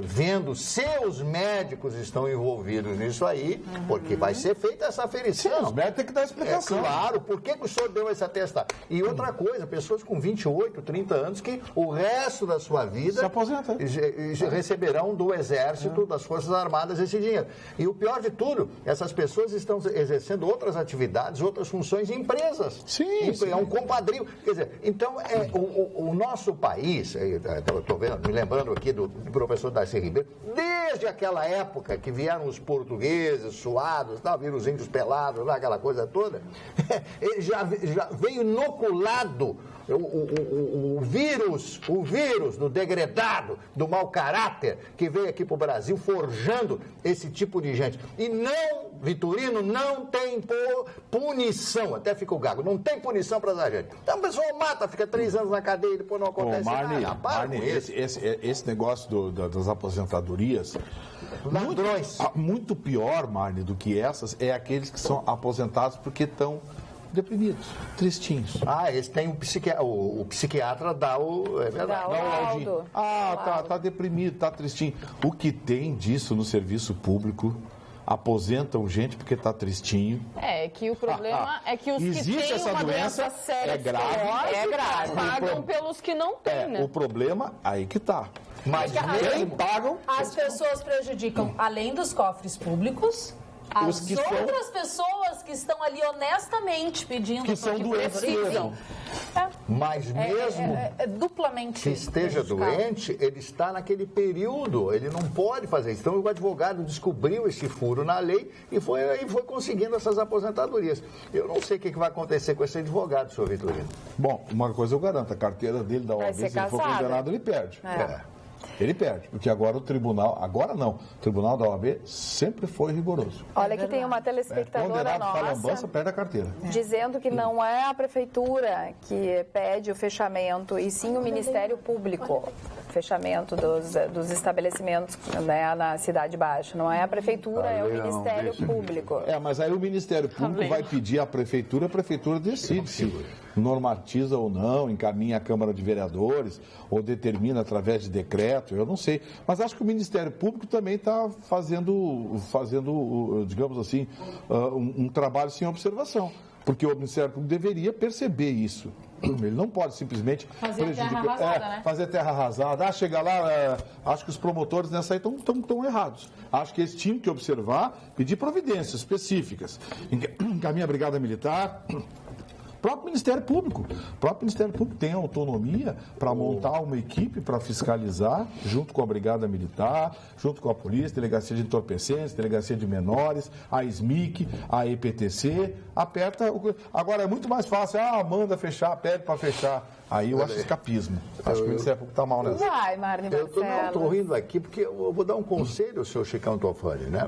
vendo se os médicos estão envolvidos nisso aí, porque vai ser feita essa aferição. Sim, os médicos têm que dar explicação. informação. Claro, por que o senhor deu esse atestado? E outra coisa, pessoas com 28, 30 anos que o resto da sua vida se aposenta. Receberão do Exército, das Forças Armadas, esse dinheiro. E o pior de tudo, essas pessoas estão exercendo outras atividades, outras funções em empresas. Sim, sim. É um compadrio. Quer dizer, então, o nosso país, eu estou me lembrando aqui do professor Darcy Ribeiro, desde aquela época que vieram os portugueses suados, viram os índios pelados, aquela coisa toda, ele já veio inoculado o vírus do degradado, do mau caráter, que veio aqui para o Brasil forjando esse tipo de gente. E não, Vitorino, não tem punição, até fica o gago, não tem punição para essa gente. Então a pessoa mata, fica 3 anos na cadeia e depois não acontece nada. Marne, esse negócio das aposentadorias... Ladrões. Muito pior, Marne, do que essas, é aqueles que são aposentados porque estão deprimidos, tristinhos. Esse tem o psiquiatra dá o... É verdade. Tá deprimido, tá tristinho. O que tem disso no serviço público... aposentam gente porque está tristinho. É que o problema é que os que têm essa uma doença séria é grave, pagam pelos que não têm, né? O problema, aí que tá. Mas quem pagam... As pessoas prejudicam, além dos cofres públicos, as outras pessoas que estão ali honestamente pedindo que são doentes mesmo. Mas mesmo duplamente que esteja doente, ele está naquele período, ele não pode fazer isso. Então o advogado descobriu esse furo na lei e foi conseguindo essas aposentadorias. Eu não sei o que vai acontecer com esse advogado, senhor Vitorino. Bom, uma coisa eu garanto, a carteira dele da OAB, se ele for condenado, ele perde. Ele perde, porque agora o tribunal, o tribunal da OAB sempre foi rigoroso. Olha que tem uma telespectadora nossa perde a carteira. Dizendo que não é a prefeitura que pede o fechamento, e sim o Ministério Público. Fechamento dos estabelecimentos, né, na Cidade Baixa. Não é a prefeitura, é o Ministério Público. Mas aí o Ministério Público vai pedir à prefeitura, a prefeitura decide se normatiza ou não, encaminha à Câmara de Vereadores ou determina através de decreto, eu não sei. Mas acho que o Ministério Público também está fazendo, digamos assim, um trabalho sem observação. Porque o Ministério Público deveria perceber isso. Ele não pode simplesmente fazer terra arrasada. Chega lá, acho que os promotores nessa aí estão errados. Acho que eles tinham que observar, pedir providências específicas. Encaminha a Brigada Militar. O próprio Ministério Público tem autonomia para montar uma equipe para fiscalizar, junto com a Brigada Militar, junto com a Polícia, Delegacia de Entorpecentes, Delegacia de Menores, a SMIC, a EPTC, Agora é muito mais fácil, manda fechar, pede para fechar. Aí eu acho escapismo. Acho que o Ministério Público está mal nessa. Vai, Marne Marcelo. Eu estou rindo aqui porque eu vou dar um conselho ao senhor Chicão Tofani, né?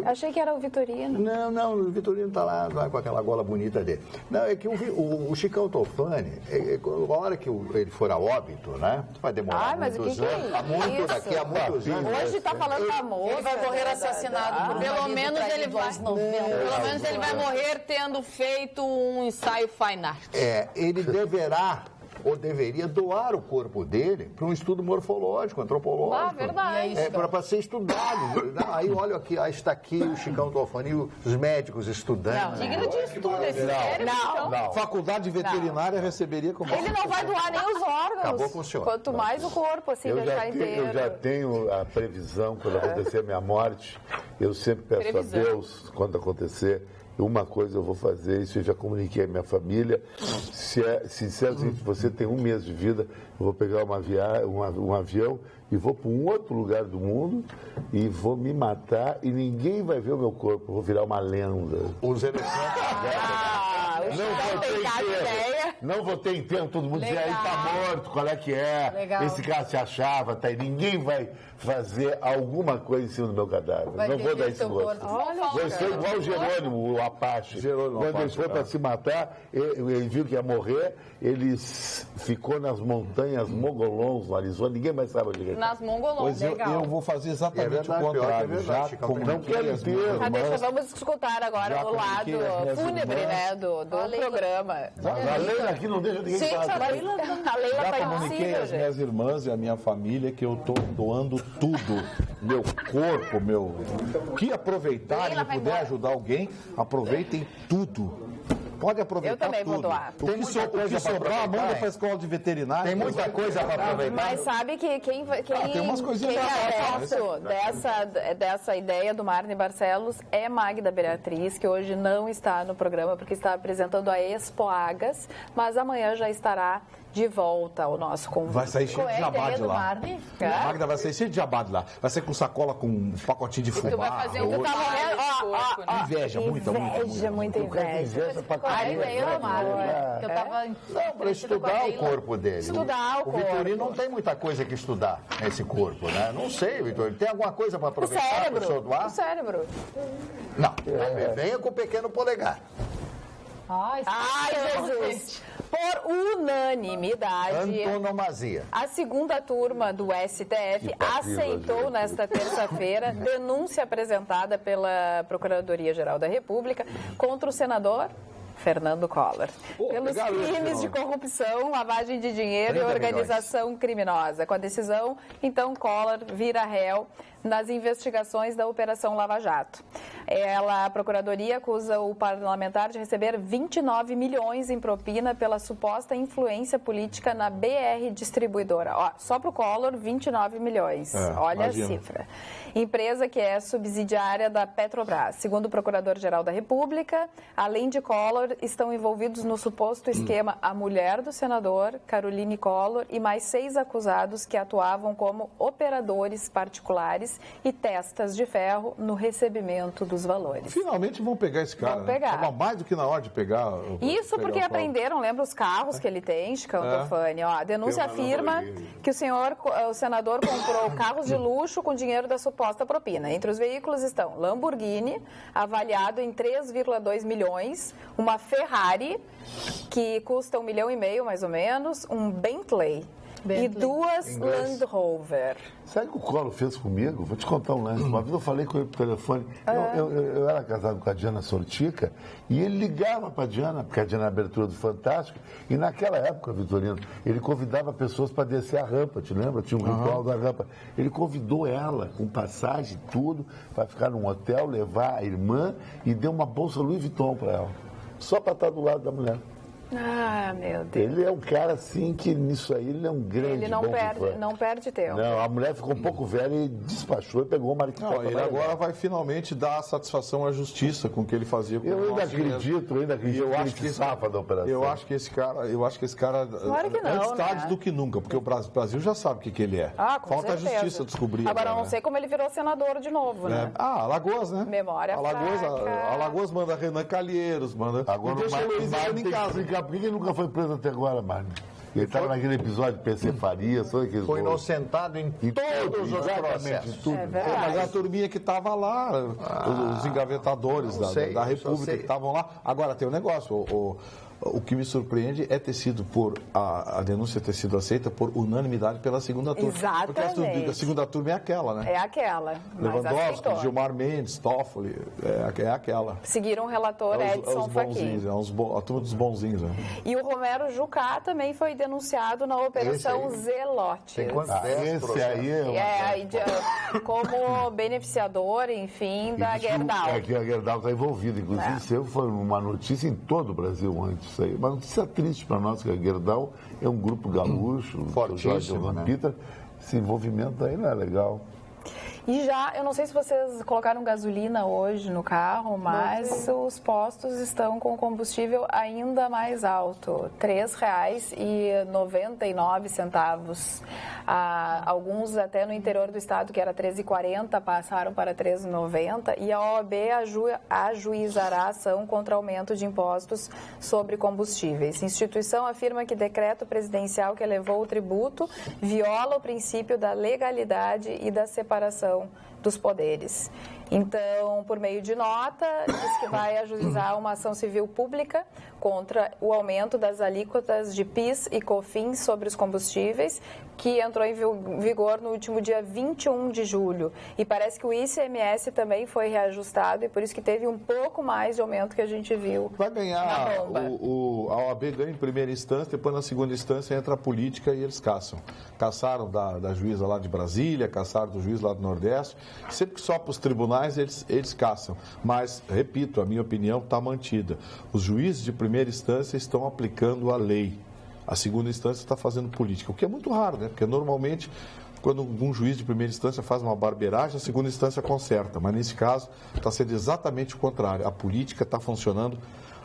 Achei que era o Vitorino. Não, o Vitorino está lá com aquela gola bonita dele. Não, é que o Chicão Tofani, a hora que ele for a óbito, né? Vai demorar muitos anos. Daqui a muitos anos. Hoje está falando da moça. Ele vai morrer assassinado por pelo menos ele vai morrer tendo feito um ensaio fine art. Ele deverá ou deveria doar o corpo dele para um estudo morfológico, antropológico. Verdade. Para ser estudado. Aí olha aqui, está aqui o Chicão Tofani, os médicos estudando. Digno de estudo esse sério. Não. Faculdade veterinária receberia como... Ele não vai doar nem os órgãos. Acabou com o senhor. Quanto mais o corpo, assim, deixar inteiro. Eu já tenho a previsão, quando acontecer a minha morte, eu sempre peço a Deus, quando acontecer, uma coisa eu vou fazer, isso eu já comuniquei à minha família. Sinceramente, você tem 1 mês de vida, eu vou pegar um avião e vou para um outro lugar do mundo e vou me matar e ninguém vai ver o meu corpo, eu vou virar uma lenda. Os elefantes. Não vou ter enterro, todo mundo dizer, aí tá morto, qual é que é? Legal. Esse cara se achava, tá aí. Ninguém vai fazer alguma coisa em cima do meu cadáver. Não vou dar esse gosto. Vou ser igual o Jerônimo, o Apache. Quando ele foi para se matar, ele viu que ia morrer, ele ficou nas montanhas Mogolons, no Arizona, ninguém mais sabe onde ele está. Nas Mongolons, Pois eu vou fazer exatamente o contrário. Não quero ter. Vamos escutar agora o lado fúnebre, né, do programa. A Leila aqui não deixa ninguém falar. A Leila Já tá comuniquei impossível, às minhas irmãs e à minha família que eu estou doando tudo. Meu corpo, o que aproveitarem e puder ajudar alguém, aproveitem tudo. Pode aproveitar Eu também vou tudo. doar. Tem muita coisa para sobrar, aproveitar. manda para a escola de veterinário. Tem muita coisa para aproveitar. Mas sabe que quem tem umas coisinhas é legais, dessa ideia do Marne Barcelos é Magda Beatriz, que hoje não está no programa porque está apresentando a Expo Agas, mas amanhã já estará de volta ao nosso convite. Vai sair cheio Qual de é a jabá ideia de do lá. Marne? A Magda vai sair cheio de jabá de lá. Vai sair com sacola com um pacotinho de fubá. Tu vai fazer um arroz. inveja, Muita inveja. Qual é a ideia do Marne? Que eu tava Não, para estudar o corpo dele. Estudar o corpo. Vitorino não tem muita coisa que estudar nesse corpo, né? Não sei, Vitorino. Tem alguma coisa para aproveitar para o seu doar? O cérebro. Não. Venha com o pequeno polegar. Ai, Jesus! Por unanimidade, Antonomasia. a segunda turma do STF aceitou nesta terça-feira denúncia apresentada pela Procuradoria-Geral da República contra o senador Fernando Collor, pelos legal isso, crimes de corrupção, lavagem de dinheiro e 30 organização criminosa. Com a decisão, então, Collor vira réu nas investigações da Operação Lava Jato. A Procuradoria acusa o parlamentar de receber 29 milhões em propina pela suposta influência política na BR Distribuidora. Ó, só para o Collor, 29 milhões. Olha imagina. a cifra. Empresa que é subsidiária da Petrobras. Segundo o Procurador-Geral da República, além de Collor, estão envolvidos no suposto esquema a mulher do senador, Caroline Collor, e mais 6 acusados que atuavam como operadores particulares e testas de ferro no recebimento dos valores. Finalmente vão pegar esse cara. Vão pegar. Tava mais do que na hora de pegar. Isso porque apreenderam, lembra os carros que ele tem, Chicão Tofani? Ó, a denúncia afirma que o senador comprou carros de luxo com dinheiro da suposta propina. Entre os veículos estão Lamborghini, avaliado em 3,2 milhões, uma Ferrari, que custa 1,5 milhão mais ou menos, um Bentley. E 2 Land Rover. Sabe o que o Collor fez comigo? Vou te contar um lance. Uma vez eu falei com ele por telefone. Eu era casado com a Diana Sortica e ele ligava para a Diana, porque a Diana era a abertura do Fantástico. E naquela época, Vitorino, ele convidava pessoas para descer a rampa, te lembra? Tinha um ritual da rampa. Ele convidou ela, com passagem e tudo, para ficar num hotel, levar a irmã e deu uma bolsa Louis Vuitton para ela. Só para estar do lado da mulher. Ah, meu Deus. Ele é um cara assim que nisso aí ele é um grande Ele não bom perde, fã. não perde tempo. Não, a mulher ficou um pouco velha e despachou e pegou o marido. Não, ele agora vai finalmente dar satisfação à justiça com o que ele fazia com Eu o ainda nosso dinheiro. acredito Eu que acho ele que esse safa da operação. Eu acho que esse cara Claro que não, antes tarde né? do que nunca, porque o Brasil já sabe o que ele é. Ah, com Falta certeza. a justiça descobrir. Agora, eu não né? sei como ele virou senador de novo, né? Alagoas, né? Memória fraca. Alagoas manda Renan Calheiros, manda. Agora e deixa a Luiziane tem em que casa. explicar por que ele nunca foi preso até agora, Marne. Ele estava naquele episódio de PC Faria, sabe aquele Foi inocentado em todos os processos. tudo. É Pô, verdade. mas a turminha que estava lá, os engavetadores não sei, da eu só República sei. que estavam lá. Agora, tem um negócio, o que me surpreende é ter sido a denúncia ter sido aceita por unanimidade pela segunda turma. Porque Exatamente. a segunda turma é aquela, né? É aquela. Mas Lewandowski, aceitou. Gilmar Mendes, Toffoli, é aquela. Seguiram o relator Edson os Fachin. bonzinhos, a turma dos bonzinhos. Né? E o Romero Jucá também foi denunciado na Operação Esse aí. Zelotes. Tem quantos? Esse aí é Como beneficiador, enfim, da Gerdau. É que a Gerdau está envolvida. Inclusive, isso foi uma notícia em todo o Brasil antes. Isso aí. Uma notícia triste para nós, que a Gerdau é um grupo gaúcho, Fortíssimo, né? Peter. Esse envolvimento aí não é legal. E já, eu não sei se vocês colocaram gasolina hoje no carro, mas os postos estão com combustível ainda mais alto, R$ 3,99. Alguns até no interior do estado, que era R$ 3,40, passaram para R$ 3,90. E a OAB ajuizará a ação contra aumento de impostos sobre combustíveis. A instituição afirma que decreto presidencial que elevou o tributo viola o princípio da legalidade e da separação dos poderes. Então, por meio de nota, diz que vai ajuizar uma ação civil pública contra o aumento das alíquotas de PIS e COFINS sobre os combustíveis, que entrou em vigor no último dia 21 de julho. E parece que o ICMS também foi reajustado e por isso que teve um pouco mais de aumento que a gente viu. Vai ganhar, na bomba. a OAB ganha em primeira instância, depois na segunda instância entra a política e eles caçam. Caçaram da juíza lá de Brasília, caçaram do juiz lá do Nordeste Sempre que só para os tribunais, eles caçam. Mas, repito, a minha opinião está mantida. Os juízes de primeira instância estão aplicando a lei. A segunda instância está fazendo política, o que é muito raro, né? Porque normalmente, quando um juiz de primeira instância faz uma barbeiragem, a segunda instância conserta. Mas nesse caso, está sendo exatamente o contrário. A política está funcionando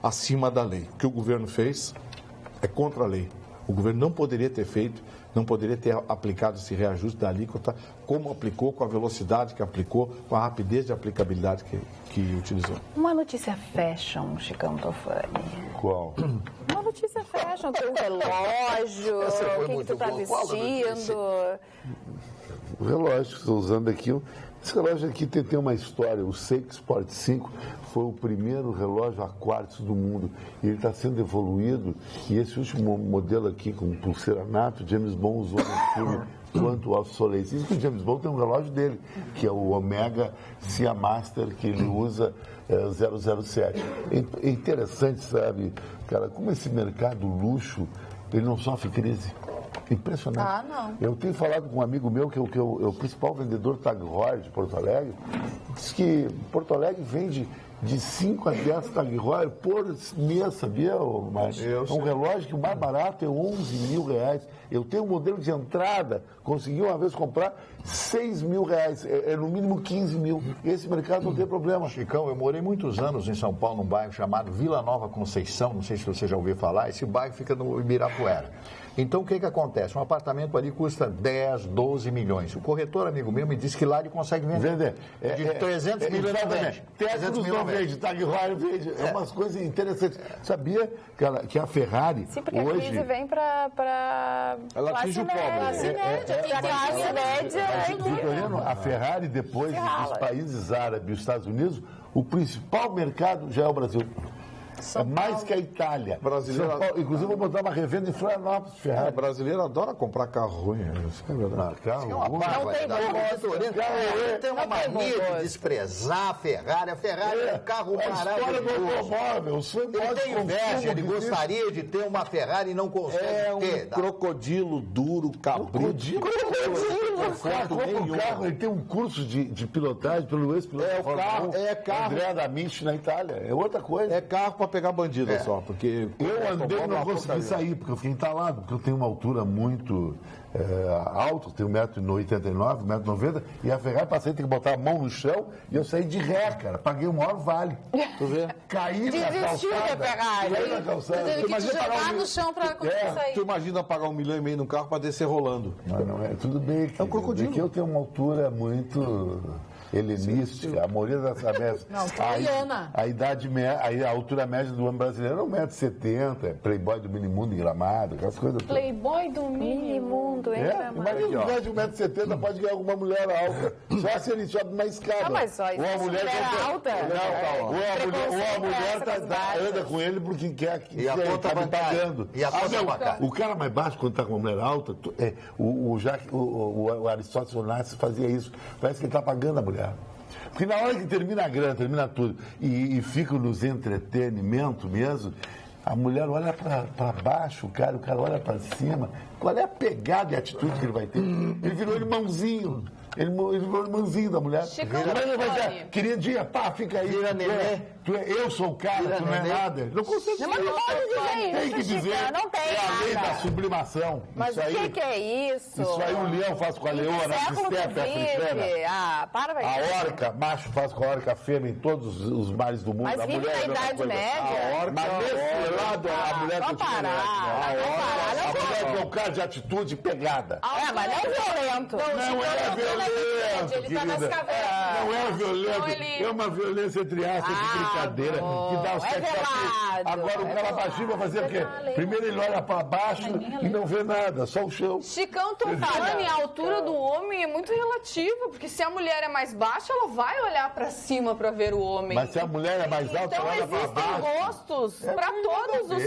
acima da lei. O que o governo fez é contra a lei. O governo não poderia ter feito, não poderia ter aplicado esse reajuste da alíquota como aplicou, com a velocidade que aplicou, com a rapidez de aplicabilidade que utilizou. Uma notícia fashion, Chicão Tofani. Qual? Uma notícia fashion, tem um relógio, o que tu está vestindo? O relógio que estou usando aqui, esse relógio aqui tem uma história. O Seiko Sport 5 foi o primeiro relógio a quartzo do mundo. E ele está sendo evoluído. E esse último modelo aqui, com pulseiranato, James Bond usou no filme Quantum of Solace. Isso que o James Bond tem um relógio dele, que é o Omega Seamaster, que ele usa 007. É interessante, sabe, cara, como esse mercado luxo, ele não sofre crise. Impressionante. Ah, não. Eu tenho falado com um amigo meu, que é o principal vendedor Tag Heuer de Porto Alegre, diz que Porto Alegre vende de 5 a 10 Tag Heuer por mês, sabia, Márcio? É um relógio que o mais barato é 11 mil reais. Eu tenho um modelo de entrada, consegui uma vez comprar 6 mil reais, é no mínimo 15 mil. Esse mercado não tem problema. Chicão, eu morei muitos anos em São Paulo, num bairro chamado Vila Nova Conceição, não sei se você já ouviu falar, esse bairro fica no Ibirapuera. Então, o que acontece? Um apartamento ali custa 10, 12 milhões. O corretor, amigo meu, me disse que lá ele consegue vender. De 300 mil não vende. 300 mil não vende, Tag Heuer vende. É umas coisas interessantes. Sabia que a Ferrari Sim, porque hoje... a crise vem para Ela atinge o pobre. classe média. A classe média Vitorino, a Ferrari, depois dos países árabes e os Estados Unidos, o principal mercado já é o Brasil. É mais que a Itália. Brasileiro... Inclusive, vou botar uma revenda em Florianópolis, Ferrari. O brasileiro adora comprar carro ruim. Isso é verdade. Carro ruim. Tem uma mania de desprezar a Ferrari. A Ferrari é um carro maravilhoso. Ele tem inveja, ele gostaria de ter uma Ferrari e não consegue ter. Crocodilo duro, cabrito. Carro, ele tem um curso de pilotagem pelo ex-piloto. É carro. André Amici na Itália. É outra coisa. É carro para pegar bandido só, porque... Eu andei e não consegui sair, porque eu fiquei entalado, porque eu tenho uma altura muito alta, tenho 1,89m, 1,90m, e a Ferrari passei a ter que botar a mão no chão e eu saí de ré, cara. Paguei o maior vale. Tu vê? Caí na calçada. Caí na calçada. Teve que te jogar no chão para conseguir sair. Tu imagina pagar 1,5 milhão no carro para descer rolando. Não é, tudo bem. É um crocodilo. Porque eu tenho uma altura muito... helenística, a maioria das famílias. Não, italiana. A altura média do homem brasileiro é 1,70m, playboy do minimundo em Gramado, aquelas coisas todas. Playboy do minimundo, hein, Gramado? Imagina um de 1,70m pode ganhar alguma mulher alta. Só se ele sobe uma escada. Não, mas só isso. Ou a mulher alta. Ou a mulher anda com ele porque quer que e a conta tá pagando. E a conta bancária. O cara mais baixo, quando está com uma mulher alta, o Aristóteles Onassis fazia isso. Parece que ele está pagando a mulher. Porque na hora que termina a grana, termina tudo, e fica nos entretenimento mesmo, a mulher olha para baixo, o cara olha para cima. Qual é a pegada e a atitude que ele vai ter? Ele virou irmãozinho. Ele virou irmãozinho da mulher. Queridinha, pá, fica aí. Eu sou o cara, tu não é nada. Não consegue dizer. Mas não pode dizer tem que isso, dizer. Chica, não tem é a lei nada. da sublimação. Mas isso o que é isso? Isso aí o leão faz com a leoa, a estepe africana. Ah, para, vai. A orca, macho faz com a orca fêmea em todos os mares do mundo. Mas a vive mulher na é a mesma Idade coisa. Média. A orca, mas nesse lado, a mulher vamos continua. parar. A mulher tem um cara de atitude e pegada. Mas não é violento. Não é violento, ele tá nas cavernas. Não é violento. É uma violência entre aspas, de brincadeira, que dá o sexo apelo. Agora o cara baixinho vai fazer o quê? Primeiro ele olha para baixo e não vê nada, só o chão. Chicão Tofani, a altura do homem é muito relativa, porque se a mulher é mais baixa, ela vai olhar para cima para ver o homem. Mas se a mulher é mais alta, então ela olha para baixo. existem gostos para todos os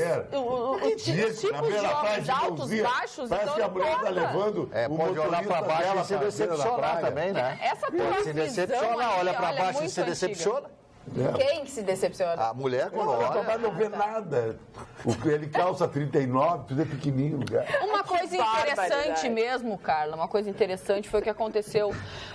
tipos de homens, altos, baixos. Parece que a mulher está levando pode olhar para baixo e se decepcionar também, né? Essa tua se decepciona, olha para baixo e se decepciona. Quem que se decepciona? A mulher quando O olha... papai não vê nada. Ele calça 39, tudo é pequenininho, cara. Uma coisa interessante barbaridade. mesmo, Carla, uma coisa interessante foi o que aconteceu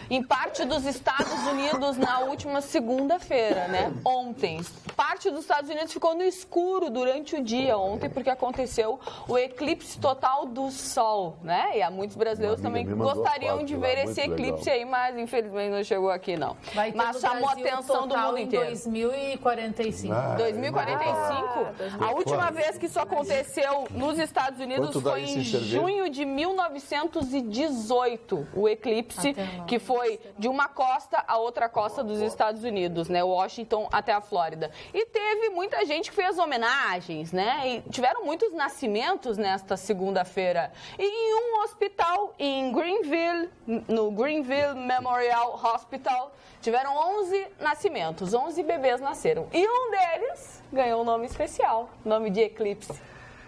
em parte dos Estados Unidos na última segunda-feira, né? Ontem. Parte dos Estados Unidos ficou no escuro durante o dia ontem, porque aconteceu o eclipse total do Sol, né? E há muitos brasileiros Uma amiga também me mandou gostariam foto de lá, ver muito esse eclipse legal. aí, mas infelizmente não chegou aqui, não. Vai ter Mas no chamou a Brasil atenção do total mundo em inteiro. 2045. 2045? A última vez que isso aconteceu nos Estados Unidos Quanto dá foi isso em em cerveja? junho de 1918, o eclipse, que foi de uma costa a outra costa dos Estados Unidos, né? Washington até a Flórida. E teve muita gente que fez homenagens, né? E tiveram muitos nascimentos nesta segunda-feira. E em um hospital em Greenville, no Greenville Memorial Hospital, tiveram 11 nascimentos, 11 bebês nasceram. E um deles ganhou um nome especial, nome de eclipse.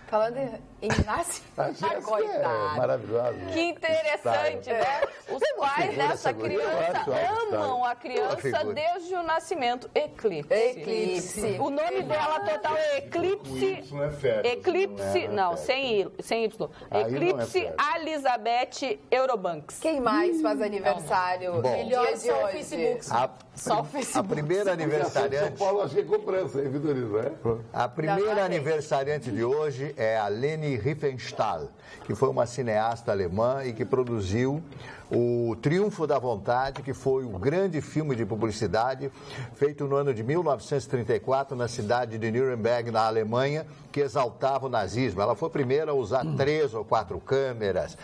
Falando em Inácio, A Jéssica coitado. é maravilhosa. Que interessante, né? Os pais figura dessa essa guria, eu criança acho, olha, amam a Uma criança figura. desde o nascimento. Eclipse. Eclipse. O nome dela total é Eclipse. Y é férias, Eclipse. não é Sem Y. Aí não é Eclipse férias. Elizabeth Eurobanks. Quem mais faz aniversário no Melhor dia de só o hoje? Facebook. Só o A Facebook. primeira São aniversariante... Paulo, achei cobrança, hein, Vitorino? A primeira aniversariante de hoje é a Leni Riefenstahl, que foi uma cineasta alemã e que produziu o Triunfo da Vontade, que foi um grande filme de publicidade feito no ano de 1934 na cidade de Nuremberg, na Alemanha, que exaltava o nazismo. Ela foi a primeira a usar 3 ou 4 câmeras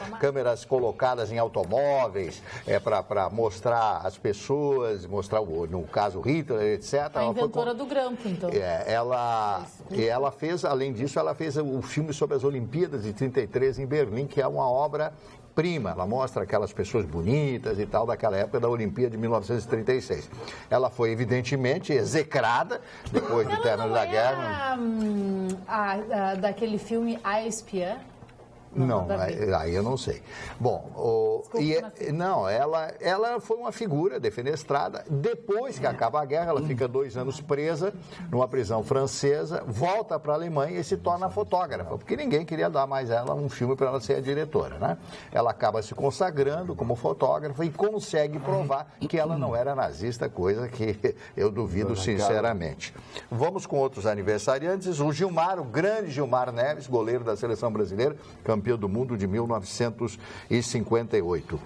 colocadas em automóveis para mostrar as pessoas, mostrar, no caso, Hitler, etc. A inventora do grampo, então. Ela fez, além disso, ela fez o filme sobre as Olimpíadas de 33 em Berlim, que é uma obra-prima. Ela mostra aquelas pessoas bonitas e tal daquela época da Olimpíada de 1936. Ela foi, evidentemente, execrada depois do término da guerra. Daquele filme A Espiã? Não, nada a ver. aí eu não sei. Bom, ela foi uma figura defenestrada. Depois que acaba a guerra, ela fica 2 anos presa numa prisão francesa, volta para a Alemanha e se torna fotógrafa, porque ninguém queria dar mais ela um filme para ela ser a diretora, né? Ela acaba se consagrando como fotógrafa e consegue provar que ela não era nazista, coisa que eu duvido sinceramente. Vamos com outros aniversariantes. O Gilmar, o grande Gilmar Neves, goleiro da seleção brasileira, campeão do mundo de 1958.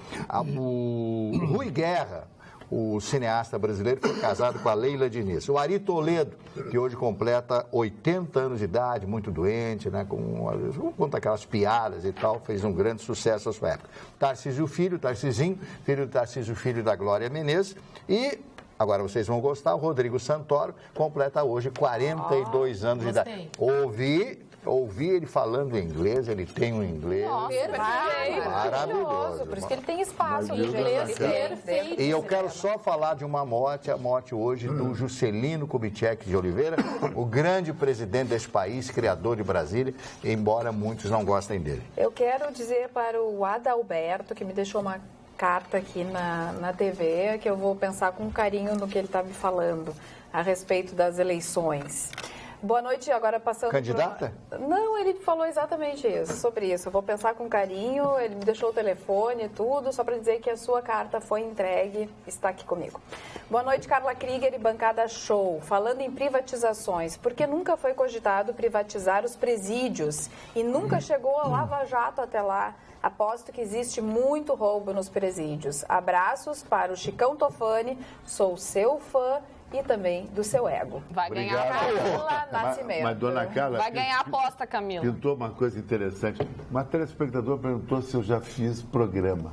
O Rui Guerra, o cineasta brasileiro, foi casado com a Leila Diniz. O Ari Toledo, que hoje completa 80 anos de idade, muito doente, né, conta aquelas piadas e tal, fez um grande sucesso à sua época. Tarcísio Filho, Tarcisinho, filho do Tarcísio Filho e da Glória Menezes. E agora vocês vão gostar, o Rodrigo Santoro completa hoje 42 anos de idade. Ouvi ele falando inglês, ele tem um inglês maravilhoso. Por isso que ele tem espaço no Maravilhoso. inglês. Perfeito. E eu quero só falar de uma morte, a morte hoje do Juscelino Kubitschek de Oliveira, o grande presidente desse país, criador de Brasília, embora muitos não gostem dele. Eu quero dizer para o Adalberto, que me deixou uma carta aqui na TV, que eu vou pensar com carinho no que ele está me falando a respeito das eleições. Boa noite, agora passando... Candidata? Não, ele falou exatamente isso, sobre isso. Eu vou pensar com carinho, ele me deixou o telefone e tudo, só para dizer que a sua carta foi entregue, está aqui comigo. Boa noite, Carla Krieger e Bancada Show. Falando em privatizações, por que nunca foi cogitado privatizar os presídios e nunca chegou a Lava Jato até lá? Aposto que existe muito roubo nos presídios. Abraços para o Chicão Tofani, sou seu fã e também do seu ego. Vai ganhar a Camila Nascimento. Mas, dona Carla... Vai ganhar a aposta, Camila. Pintou uma coisa interessante. Uma telespectadora perguntou se eu já fiz programa.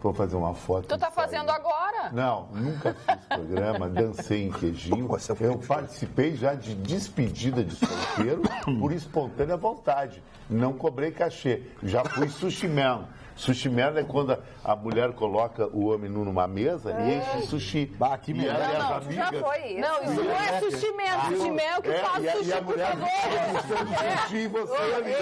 Vou fazer uma foto. Tu tá fazendo agora? Não, nunca fiz programa, dancei em queijinho. Eu participei já de despedida de solteiro por espontânea vontade. Não cobrei cachê. Já fui sushi man. Sushi man é quando a mulher coloca o homem numa mesa e enche sushi. Que e ela e as Já amigas... foi isso. Não, isso não é sushi man. Sushi man é o que faz sushi, e a mulher fica de sushi e você ali.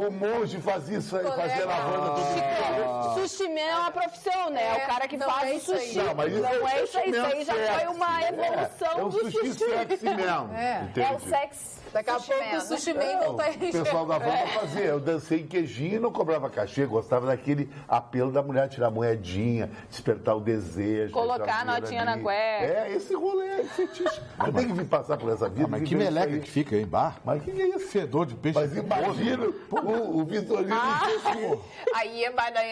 O monge fazia isso aí, fazia lavanda do dia. Sushi man é uma profissão, né? É o cara que faz o sushi. Não, mas isso é isso aí. Isso aí já foi uma evolução do sushi sexy mesmo. É o sexo. Daqui a pouco o sushi man volta a O pessoal da banda fazia. Eu dancei em queijinho e não cobrava cachê. Gostava daquele apelo da mulher, tirar moedinha, despertar o desejo. Colocar a notinha na cueca. Esse rolê, esse fetiche. Eu tenho que vir passar por essa vida. Mas que meleca que fica, hein? Mas que é isso? Fedor de peixe. Mas imagina o Vitorino. Aí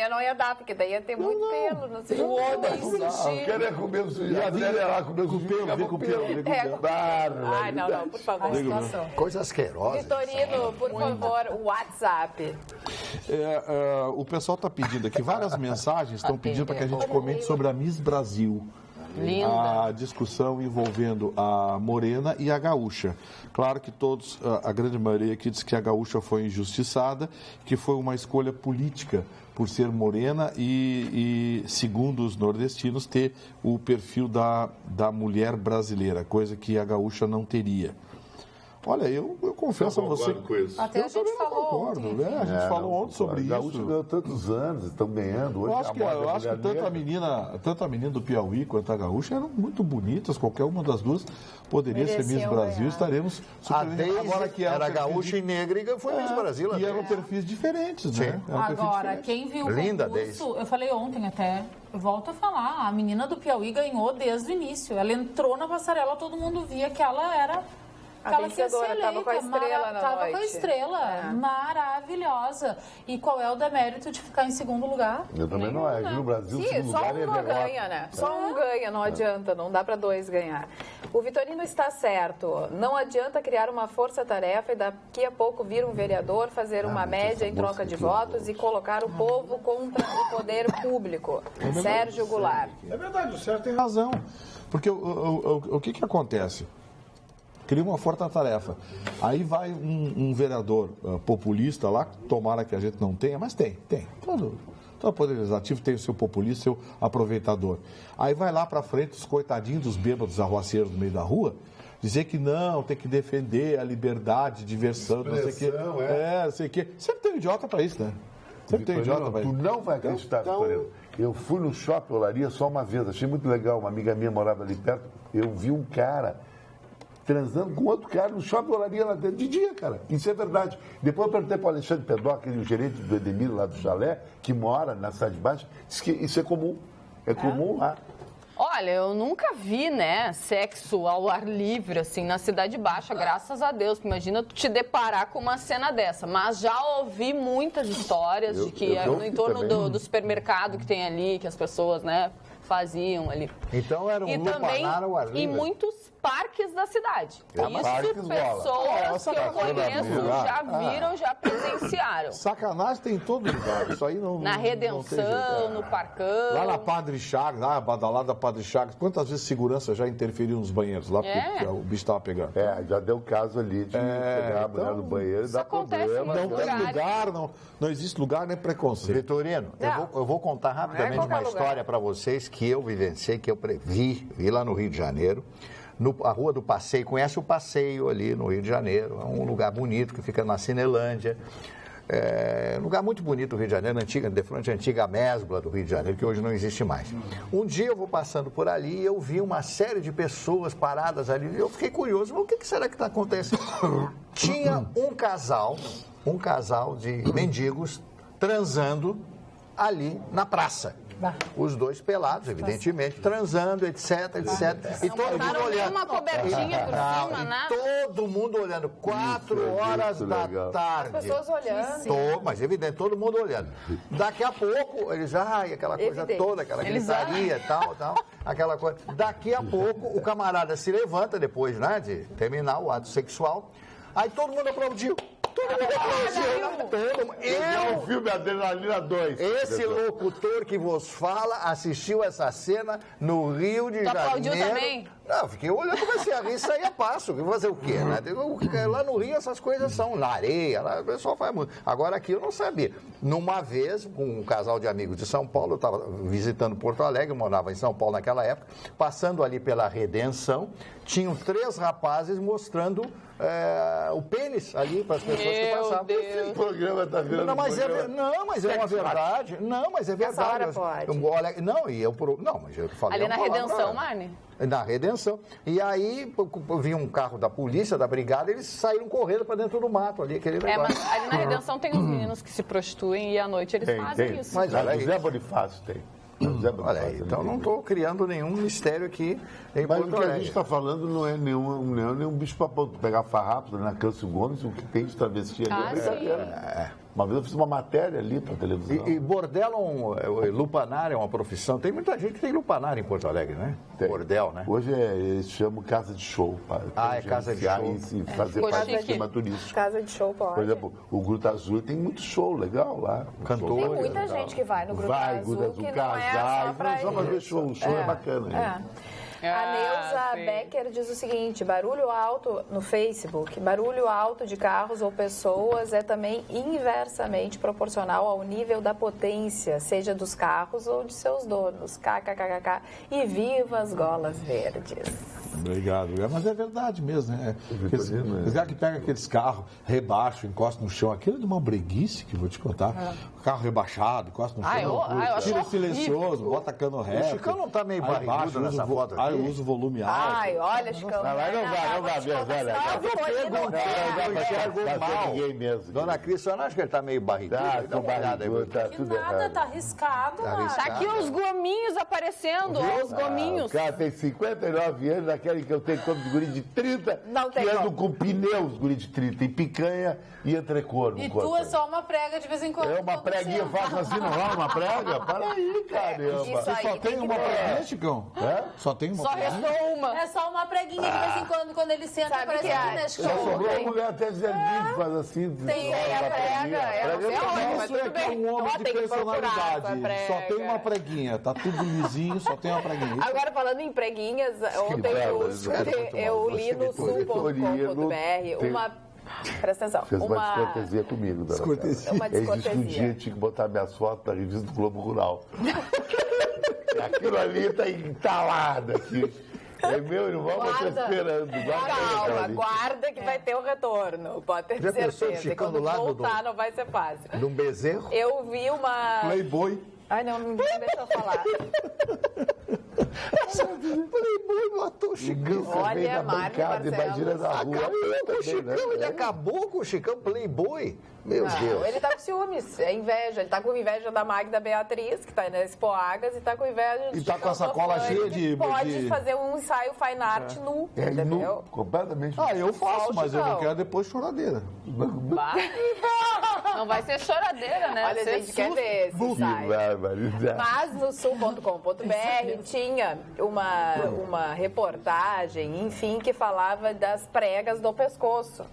não ia dar, porque daí ia ter muito pelo. Não sei. O homem Eu quero comer o sushi. A mulher ia lá comer o sushi. Vem com pelo. Ai, não, por favor. Coisas asquerosas. Vitorino, por favor, o WhatsApp. O pessoal está pedindo aqui, várias mensagens estão pedindo para que a gente comente sobre a Miss Brasil. Linda. A discussão envolvendo a morena e a gaúcha. Claro que todos, a grande maioria aqui diz que a gaúcha foi injustiçada, que foi uma escolha política por ser morena e segundo os nordestinos, ter o perfil da mulher brasileira, coisa que a gaúcha não teria. Olha, eu confesso a você. Com isso. Até a gente falou ontem. A gente falou ontem sobre isso. A gaúcha ganhou tantos anos, estão ganhando. Hoje eu acho que tanto a menina do Piauí quanto a gaúcha eram muito bonitas. Qualquer uma das duas poderia ser Miss Brasil. Estaremos A Deise agora que era gaúcha e negra e foi Miss Brasil. E eram perfis diferentes, né? Agora, quem viu o concurso, eu falei ontem até, eu volto a falar, a menina do Piauí ganhou desde o início. Ela entrou na passarela, todo mundo via que ela era... A vencedora estava com a estrela na Estava noite. com a estrela, maravilhosa. E qual é o demérito de ficar em segundo lugar? Eu também não acho. No Brasil, Sim, segundo só lugar é um derrota. ganha, né? Só um ganha, não adianta, não dá para dois ganhar. O Vitorino está certo. Não adianta criar uma força-tarefa e daqui a pouco vir um vereador fazer uma média em troca de votos e colocar o povo contra o poder público. Sérgio Goulart. É verdade, o Sérgio tem razão. Porque o que acontece? Cria uma força-tarefa. Aí vai um vereador populista lá, tomara que a gente não tenha, mas tem. Todo Poder Legislativo tem o seu populista, seu aproveitador. Aí vai lá para frente os coitadinhos dos bêbados arruaceiros no meio da rua, dizer que não, tem que defender a liberdade, diversão, não sei o quê. Não sei o quê. Sempre tem um idiota para isso, né? Sempre tem um idiota para isso. Tu não vai acreditar, Vitorino. Eu fui no Shopping Olaria só uma vez, achei muito legal. Uma amiga minha morava ali perto, eu vi um cara transando com outro cara no Shopping Olaria lá dentro, de dia, cara. Isso é verdade. Depois eu perguntei para o Alexandre Pedó, aquele gerente do Edemir lá do chalé, que mora na Cidade Baixa, disse que isso é comum. É comum lá. Olha, eu nunca vi, né, sexo ao ar livre, assim, na Cidade Baixa, graças a Deus. Imagina tu te deparar com uma cena dessa. Mas já ouvi muitas histórias de que no entorno do supermercado que tem ali, que as pessoas, né, faziam ali. Então era um lupanar ao ar livre. E muitos parques da cidade. Isso pessoas que eu conheço já viram, já presenciaram. Sacanagem tem em todo lugar. Isso aí não. Na Redenção, no Parcão. Lá na Padre Chagas, lá na badalada Padre Chagas, quantas vezes segurança já interferiu nos banheiros lá porque o bicho estava pegando? Já deu caso ali de pegar a mulher no banheiro e dar problema. Não tem lugar, não existe lugar nem preconceito. Vitorino, eu vou contar rapidamente uma história para vocês que eu vivenciei, que eu vi lá no Rio de Janeiro. A Rua do Passeio, conhece o Passeio ali no Rio de Janeiro, é um lugar bonito que fica na Cinelândia, um lugar muito bonito do Rio de Janeiro, de frente à antiga Mesbla do Rio de Janeiro, que hoje não existe mais. Um dia eu vou passando por ali e eu vi uma série de pessoas paradas ali e eu fiquei curioso, mas o que será que está acontecendo? Tinha um casal de mendigos transando ali na praça. Os dois pelados, evidentemente, transando, etc. E todo mundo olhando. Uma cobertinha por cima, nada. Todo mundo olhando. 4 horas da tarde. As pessoas olhando. Mas evidente, todo mundo olhando. Daqui a pouco, eles, aquela coisa toda, aquela gritaria, tal, aquela coisa. Daqui a pouco, o camarada se levanta depois, né, de terminar o ato sexual. Aí todo mundo aplaudiu. Eu vi o filme Adrenalina 2. Esse locutor que vos fala assistiu essa cena no Rio de Janeiro. Aplaudiu também? Não, eu fiquei olhando, comecei a rir e sair a passo. Fazer o quê, né? Lá no Rio essas coisas são na areia, lá o pessoal faz muito. Agora aqui eu não sabia. Numa vez, com um casal de amigos de São Paulo, eu estava visitando Porto Alegre, eu morava em São Paulo naquela época, passando ali pela Redenção, tinham 3 rapazes mostrando o pênis ali para as pessoas que passavam. Esse programa tá virando Não, mas é uma verdade. Não, mas é verdade. Não, mas eu falei. Ali na Redenção, Marne? Na Redenção. E aí, vi um carro da polícia, da brigada, eles saíram correndo para dentro do mato ali, aquele negócio. Mas ali na Redenção tem os meninos que se prostituem e à noite eles fazem isso. Mas o Zé Bonifácio tem. Olha aí, então não estou criando nenhum mistério aqui em Mas Porto o que a Alegre. gente está falando não é nenhum bicho-papão. Tu pegar farrapo na Câncio Gomes, o que tem de travesti ali é brincadeira. Uma vez eu fiz uma matéria ali para televisão. E bordel, lupanar é uma profissão. Tem muita gente que tem lupanar em Porto Alegre, né? Tem. Bordel, né? Hoje eles chamam casa de show. É casa de show. E fazer parte do sistema turístico. Casa de show pode. Por exemplo, o Gruta Azul tem muito show legal lá. Cantores. Tem muita gente que vai no Gruta Azul, Gruta que Azul, não é só pra só ver show. O show é bacana. A Neuza Becker diz o seguinte: barulho alto no Facebook, barulho alto de carros ou pessoas é também inversamente proporcional ao nível da potência, seja dos carros ou de seus donos. KKKK. E viva as golas verdes. Obrigado. Mas é verdade mesmo, né? Os caras que pegam aqueles carros, rebaixam, encostam no chão. Aquilo é de uma breguice que eu vou te contar. Carro rebaixado, encosta no chão, tira silencioso, bota cano reto. O Chicão não tá meio barrigudo nessa foto aqui? Eu uso volume alto. Ai, olha, Chicão. Não vai, velho. Eu enxergo mal. Dona Cris, eu não acho que ele tá meio barrigudo. Tá barrigudo, tá tudo Nada, errado. tá arriscado, Marcos. Tá aqui os gominhos aparecendo, ó, os gominhos. O cara tem 59 anos, aquele que eu tenho como de guri de 30, Não tem que ando como. com pneus, guri de 30, e picanha e entrecô no E corpo. tu é só uma prega de vez em quando. É uma preguinha, faço assim, não rola uma prega? Para aí, caramba. Isso aí Só tem uma preguinha, Chicão? Só tem uma Só preguinha? restou uma. É só uma preguinha de vez em quando ele senta, Sabe parece que é? que né, Já sobrou a mulher até dizer vídeo, faz assim. Tem a prega, eu não sei aonde, mas Isso é tudo que é bem. um homem Ó, de tem que procurar personalidade. essa prega. Só tem uma preguinha. Tá tudo lisinho, só tem uma preguinha. Isso Agora, falando em preguinhas, ontem eu li no sul.com.br uma... Presta atenção. Fez uma descortesia comigo, dona Carla. Uma Eles descortesia. discutiam, tinha que botar minhas fotos na revista do Globo Rural. Aquilo ali tá entalado aqui. É meu irmão, mas tá esperando. Calma, guarda que vai ter o retorno. Pode ter Já pensou certeza. Chicão Quando do lado voltar, não vai ser fácil. Num bezerro? Eu vi uma... Playboy. Ai, não deixa eu falar. Playboy matou o Chicão. Olha, Vem na Marcos bancada, imagina na rua. Acabou com o Também, Chicão, né? ele acabou com o Chicão Playboy. Meu Não, Deus. ele tá com ciúmes, é inveja. Ele tá com inveja da Magda Beatriz, que tá na Expo Agas, e tá com inveja E de tá com a Chicão sacola Tofani, cheia que de- pode de- fazer um ensaio fine art nu, É entendeu? nu, completamente. Eu faço, mas eu não Chicão. quero depois choradeira. Não vai ser choradeira, né? Olha, a Vai gente ser quer susto. ver esse Que ensaio. barbaridade. Mas no sul.com.br tinha uma reportagem, enfim, que falava das pregas do pescoço.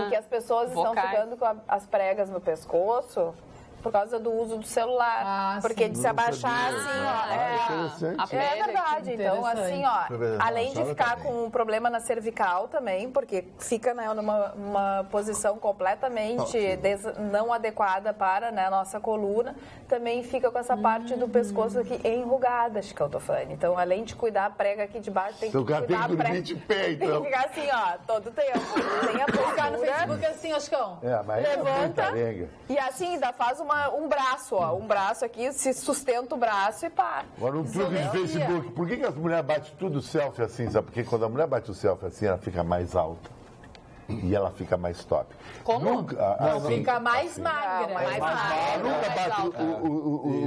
E que as pessoas estão vocais. ficando com as pregas no pescoço por causa do uso do celular. Porque sim. de se abaixar assim, ó. Interessante. A É pele verdade. Então, assim, ó, Interessante. além de ficar com um problema na cervical também, porque fica né, numa posição completamente não adequada para né, a nossa coluna, também fica com essa parte do pescoço aqui enrugada, Chicão Tofani. Então, além de cuidar a prega aqui de baixo, tem que Então, o cara tem cuidar que a prega. dormir de pé, Tem então. que ficar assim, ó, todo tempo. Tem a Ficar no postura. Facebook assim, ó, Chicão. É, mas é muita Levanta lenga. e assim ainda faz um braço, ó. Um braço aqui, se sustenta o braço e pá. Agora, um truque de Facebook. Por que as mulheres batem tudo selfie assim? Sabe? Porque quando a mulher bate o selfie assim, ela fica mais alta. E ela fica mais top. Como? Nunca, Fica mais magra. mais ela nunca bate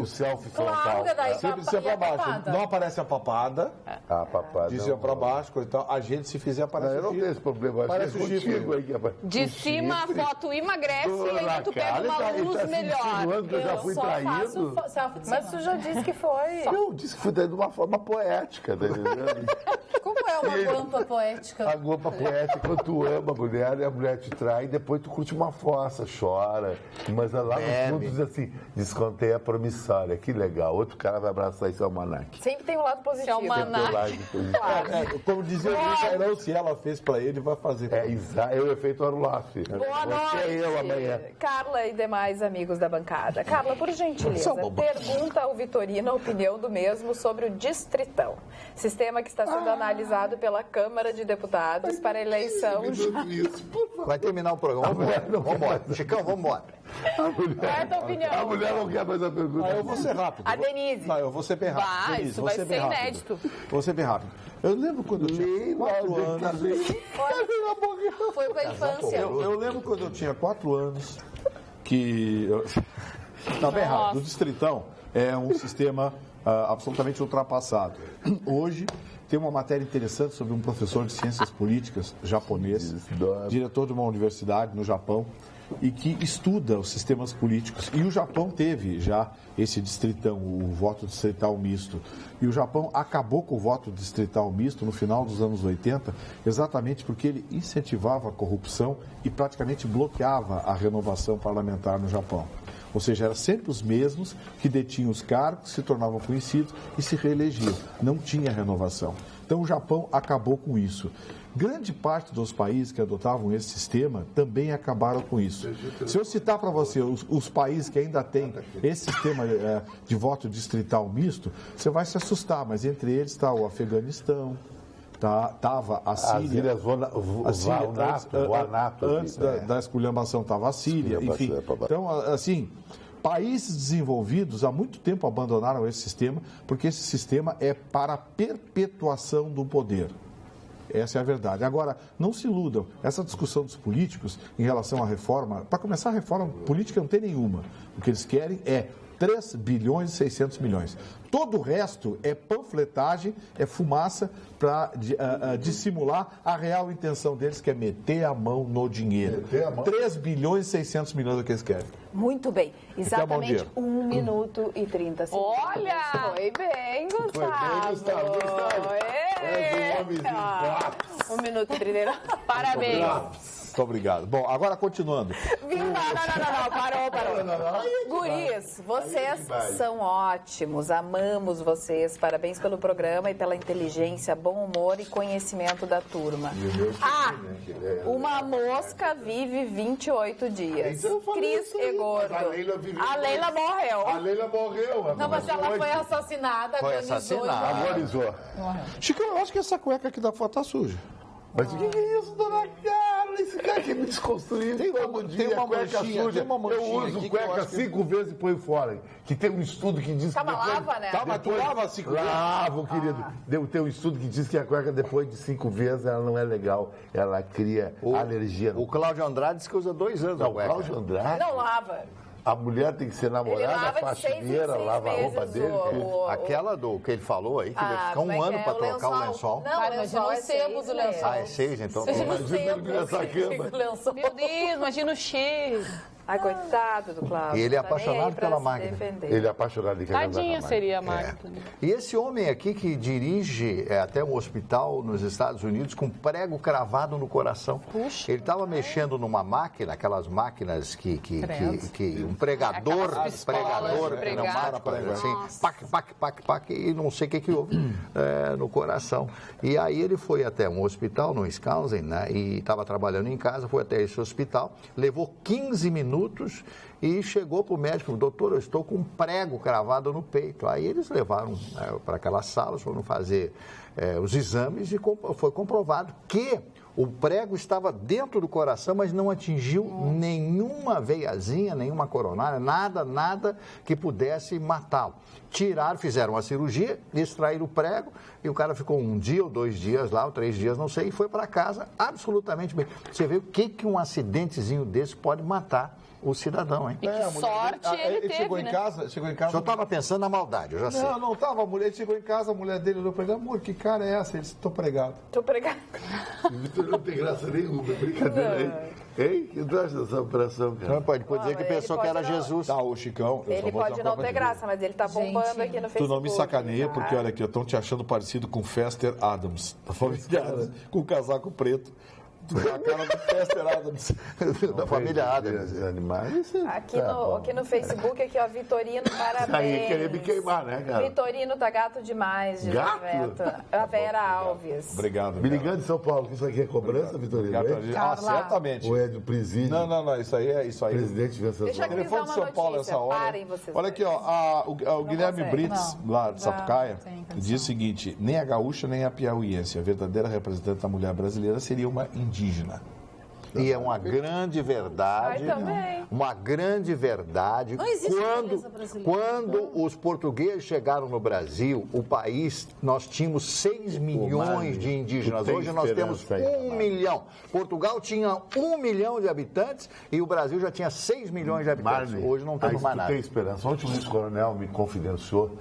o selfie frontal. Claro que daí Sempre ser pra baixo. papada? Não aparece a papada, Ah, papai. dizia pra baixo, coisa e tal. A gente, se fizer, Não, aparece eu não o tenho chifre. esse problema. Parece Acho que o é chifre. contigo aí, rapaz. De cima a foto emagrece e aí tu pega uma luz melhor. Que eu já fui só traído. faço selfie de Mas cima. tu já disse que foi. Eu disse que fui traído de uma forma poética, tá entendendo? Como é uma guampa poética? A guampa poética, quando tu ama, mulher e a mulher te trai, e depois tu curte uma fossa, chora. Mas lá no fundo diz assim, descontei a promissória, que legal. Outro cara vai abraçar esse almanaque. Sempre tem um lado positivo. Esse almanaque. Como dizia o Jairão, se ela fez para ele, vai fazer. É o efeito Arulaf. Boa noite. Eu amanhã. Carla e demais amigos da bancada. Carla, por gentileza, pergunta ao Vitorino a opinião do mesmo sobre o Distritão. Sistema que está sendo analisado pela Câmara de Deputados para a eleição. Vai terminar o programa. Vamos embora. Chicão, vamos embora. Qual é a tua opinião? A mulher não quer mais a pergunta. Eu vou ser rápido. A Denise. Não, eu vou ser bem rápido. Vai, Denise, isso vou vai ser ser bem rápido. inédito. Vou ser bem rápido. Eu lembro quando eu tinha 4 anos. Foi com a infância. Eu lembro quando eu tinha 4 anos que... Tá bem rápido. O Distritão é um sistema absolutamente ultrapassado. Hoje tem uma matéria interessante sobre um professor de ciências políticas japonês, diretor de uma universidade no Japão, e que estuda os sistemas políticos. E o Japão teve já esse distritão, o voto distrital misto. E o Japão acabou com o voto distrital misto no final dos anos 80, exatamente porque ele incentivava a corrupção e praticamente bloqueava a renovação parlamentar no Japão. Ou seja, eram sempre os mesmos que detinham os cargos, se tornavam conhecidos e se reelegiam. Não tinha renovação. Então o Japão acabou com isso. Grande parte dos países que adotavam esse sistema também acabaram com isso. Se eu citar para você os países que ainda têm esse sistema de voto distrital misto, você vai se assustar, mas entre eles está o Afeganistão, estava a Síria. Antes da esculhambação estava a Síria, enfim. Então, assim, países desenvolvidos há muito tempo abandonaram esse sistema, porque esse sistema é para a perpetuação do poder. Essa é a verdade. Agora, não se iludam. Essa discussão dos políticos em relação à reforma, para começar, a reforma política não tem nenhuma. O que eles querem é 3 bilhões e 600 milhões. Todo o resto é panfletagem, é fumaça para dissimular a real intenção deles, que é meter a mão no dinheiro. 3 bilhões e 600 milhões é o que eles querem. Muito bem. Exatamente 1 minuto e 30 segundos. Olha! Foi bem, Gustavo. Gustavo. 1 minuto e 30. Parabéns. Muito obrigado. Bom, agora continuando. Não, parou. Guris, vocês são ótimos, amamos vocês. Parabéns pelo programa e pela inteligência, bom humor e conhecimento da turma. Uma mosca vive 28 dias. Cris e Gordo. A Leila morreu. A Leila morreu. Não, mas ela foi assassinada. Foi assassinada. Agonizou. Chico, eu acho que essa cueca aqui da foto tá suja. Mas o que é isso, dona Carla? Esse cara quer me desconstruir todo dia. Tem uma cueca manchinha, suja. tem uma manchinha Eu uso aqui que cueca eu acho que- 5 vezes e ponho fora. Que tem um estudo que diz Tá, que mas depois... lava, né? Tá, mas tu lava 5 vezes? Lavo, querido. Tem um estudo que diz que a cueca depois de 5 vezes ela não é legal. Ela cria alergia. O Cláudio Andrade disse que usa 2 anos a Não, o cueca. Cláudio Andrade... Não lava. A mulher tem que ser Ele namorada, lava de 6 em faxineira, 6 lava a roupa vezes dele. Aquela do que ele falou aí, que deve ficar como é um que ano é? para trocar o lençol. Não, Vai, o lençol imagina é o sebo 6 do lençol. Ah, é 6, então. Imagina ele nessa cama. Meu Deus, imagina o cheiro. Ai, coitado do Cláudio. E ele é Tá nem apaixonado aí pra pela se máquina. defender. Ele é apaixonado de Tadinha seria a Marta. E esse homem aqui que dirige até um hospital nos Estados Unidos com prego cravado no coração. Puxa. Ele estava mexendo numa máquina, aquelas máquinas que um pregador, Aquelas pistolas de pregar. pneumático, assim, Nossa. pac, e não sei o que houve no coração. E aí ele foi até um hospital no Wisconsin, né, e estava trabalhando em casa, foi até esse hospital, levou 15 minutos e chegou para o médico, doutor, eu estou com um prego cravado no peito. Aí eles levaram para aquelas salas, foram fazer os exames e foi comprovado que o prego estava dentro do coração, mas não atingiu nenhuma veiazinha, nenhuma coronária, nada que pudesse matá-lo. Tiraram, fizeram uma cirurgia, extraíram o prego e o cara ficou 1 dia ou 2 dias lá, ou 3 dias, não sei, e foi para casa absolutamente bem. Você vê o que um acidentezinho desse pode matar o cidadão, hein? E que sorte ele teve, chegou né? em casa. O senhor estava pensando na maldade, eu já sei. Não estava. A mulher chegou em casa, a mulher dele olhou para ele, amor, que cara é essa? Ele disse, estou pregado. Tô pregando. O Vitor não tem graça nenhuma, brincadeira, hein? Hein? O que tu acha dessa operação, cara? Não, pode dizer que ele pensou que pode era não. Jesus. Tá, o Chicão. eu só Ele vou pode dizer não uma ter coisa. graça, mas ele tá bombando Gente, aqui no Tu Facebook. não me sacaneia, tá? porque olha aqui, estão te achando parecido com Fester Adams. Tá familiar? Com o casaco preto. A cara do Festerado da família Adams. Animais. Aqui no Facebook, aqui, ó, Vitorino, parabéns. Aí querer me queimar, né, cara? Vitorino tá gato demais, diz Gato? A Vera Alves. Obrigado. Me ligando de São Paulo, que isso aqui é cobrança, Vitorino? Certamente. Ou é do presídio? Não, isso aí. Presidente Venceslau. Deixa eu Telefone de uma São Paulo notícia. essa hora. Parem vocês Olha aqui, ó, o Guilherme consegue. Brits, lá de Sapucaia, tem condição. diz o seguinte: nem a gaúcha nem a piauiense, a verdadeira representante da mulher brasileira seria uma indígena. E é uma grande verdade, também. uma grande verdade. Não existe beleza brasileira. Quando os portugueses chegaram no Brasil, o país, nós tínhamos 6 milhões de indígenas. tu tem Hoje nós temos esperança aí, 1 milhão. Portugal tinha 1 milhão de habitantes e o Brasil já tinha 6 milhões de habitantes. Marley, Hoje não temos mais tu nada. tem esperança. Ontem o Luiz Coronel me confidenciou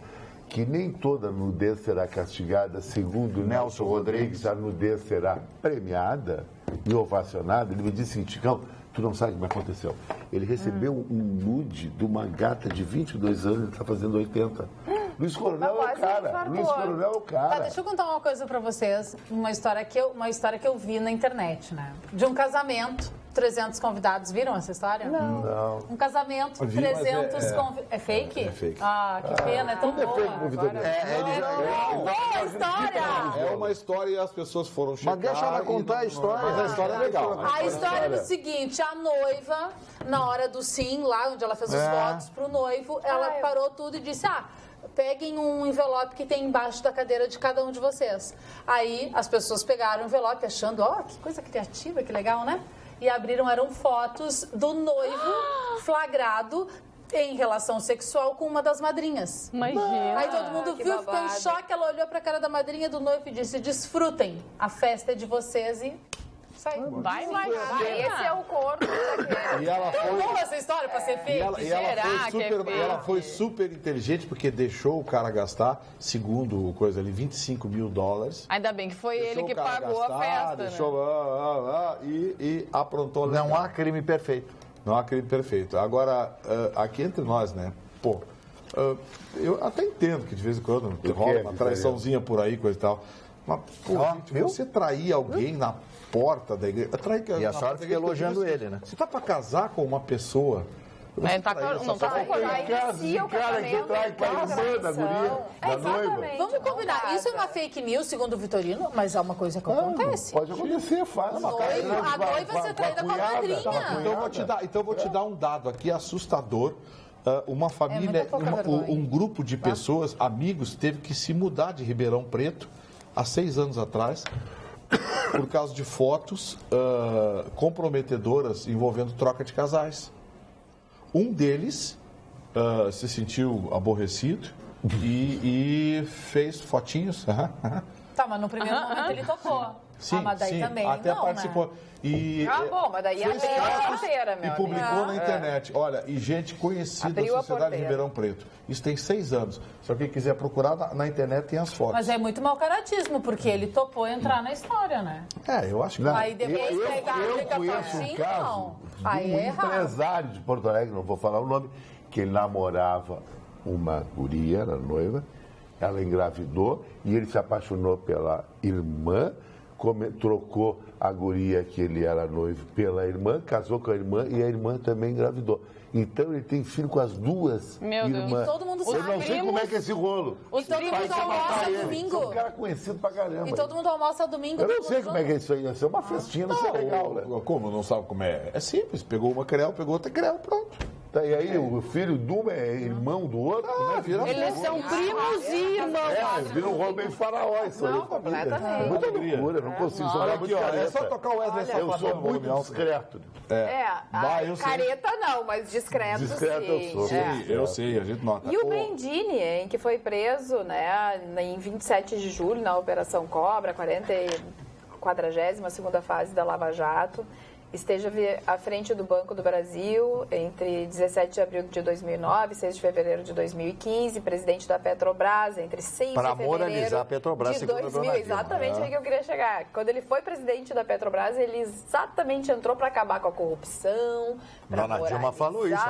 que nem toda nudez será castigada, segundo Nelson Rodrigues, a nudez será premiada e ovacionada. Ele me disse, Chicão, tu não sabe o que me aconteceu. Ele recebeu um nude de uma gata de 22 anos, ele está fazendo 80. Luiz Coronel é o quase cara. infartou. Luiz Coronel é o cara. Tá, deixa eu contar uma coisa pra vocês, uma história que eu vi na internet, né? De um casamento, 300 convidados, viram essa história? Não. Um casamento, Vi, mas 300 convidados. É fake? É fake. Ah, que pena, é tão boa. Boa história! É uma história e as pessoas foram checar. Mas deixa ela contar a história. Mas a história é legal. A história é o seguinte, a noiva, na hora do sim, lá onde ela fez os votos pro noivo, ela parou tudo e disse, peguem um envelope que tem embaixo da cadeira de cada um de vocês. Aí as pessoas pegaram o envelope achando, que coisa criativa, que legal, né? E abriram, eram fotos do noivo flagrado em relação sexual com uma das madrinhas. Imagina. Aí todo mundo que viu, ficou em babado. choque, ela olhou pra cara da madrinha do noivo e disse, desfrutem, a festa é de vocês e saiu. Vai. Esse é o corpo. E ela foi. Boa essa história pra ser E feita. ela, Será que é fake? ela foi super inteligente porque deixou o cara gastar, segundo o coisa ali, $25 mil. Ainda bem que foi ele Deixou que o cara pagou gastar, a festa, deixou, e aprontou. Não legal. há crime perfeito. Não há crime perfeito. Agora, aqui entre nós, né? Pô, eu até entendo que de vez em quando rola uma traiçãozinha por aí, coisa e tal. Mas, pô, gente, viu? você trair alguém na porta da igreja. E a senhora fica elogiando ele, né? Você tá pra casar com uma pessoa. Mas não tá concordando. Inicia o casamento. trai com a irmã da guria, da noiva. Vamos combinar, isso é uma fake news, segundo o Vitorino, mas é uma coisa que acontece. Pode acontecer, faz. A noiva ser traída com a madrinha. Então eu vou te dar um dado aqui assustador. Uma família, muita pouca vergonha. um grupo de pessoas, amigos, teve que se mudar de Ribeirão Preto há 6 anos atrás por causa de fotos comprometedoras envolvendo troca de casais. Um deles se sentiu aborrecido e fez fotinhos. Tá, mas no primeiro momento ele tocou. Sim, mas daí sim, também até não, participou. né? E, bom, mas daí fez abriu a fotos porteira, meu e publicou amigo. na internet. Olha, e gente conhecida Abriu da a sociedade de porteira. Ribeirão Preto. Isso tem 6 anos. Se alguém quiser procurar, na internet tem as fotos. Mas é muito mau caratismo, porque ele topou entrar na história, né? Eu acho que... Aí depois pegar a conheço um fotinho, caso não. de Aí um é errado. empresário de Porto Alegre, não vou falar o nome, que ele namorava uma guria, era noiva, ela engravidou e ele se apaixonou pela irmã, trocou a guria que ele era noivo pela irmã, casou com a irmã e a irmã também engravidou. Então ele tem filho com as duas Meu Deus. irmãs. E todo mundo Eu sabe. não sei como é que é esse rolo. Os todo primos mundo são almoça Ele domingo. é um cara conhecido pra caramba. E todo mundo almoça domingo. Eu não todo sei mundo como é que é junto. isso aí. Ia ser uma festinha, não sei legal, né? Como? Não sabe como é? É simples. Pegou uma creu, pegou outra creu, pronto. Tá, e aí o filho de um é irmão do outro, né? Vira Eles são primos e irmãos. Vira um rolo bem faraó isso aí. completamente. Muita loucura, não consigo Olha falar aqui, ó. É só tocar o Wesley Eu Safadão sou no muito volume alto. discreto. Eu sei. Careta não, mas discreto, Discreto sim. eu sou. Sim, eu sei, a gente nota. E o Brendini, hein, que foi preso, né, em 27 de julho, na Operação Cobra, 42ª fase da Lava Jato. esteja à frente do Banco do Brasil entre 17 de abril de 2009 e 6 de fevereiro de 2015, presidente da Petrobras entre 6 de fevereiro moralizar a Petrobras, de 2000. Exatamente aí que eu queria chegar. Quando ele foi presidente da Petrobras, ele exatamente entrou para acabar com a corrupção, para Dona Dilma falou isso,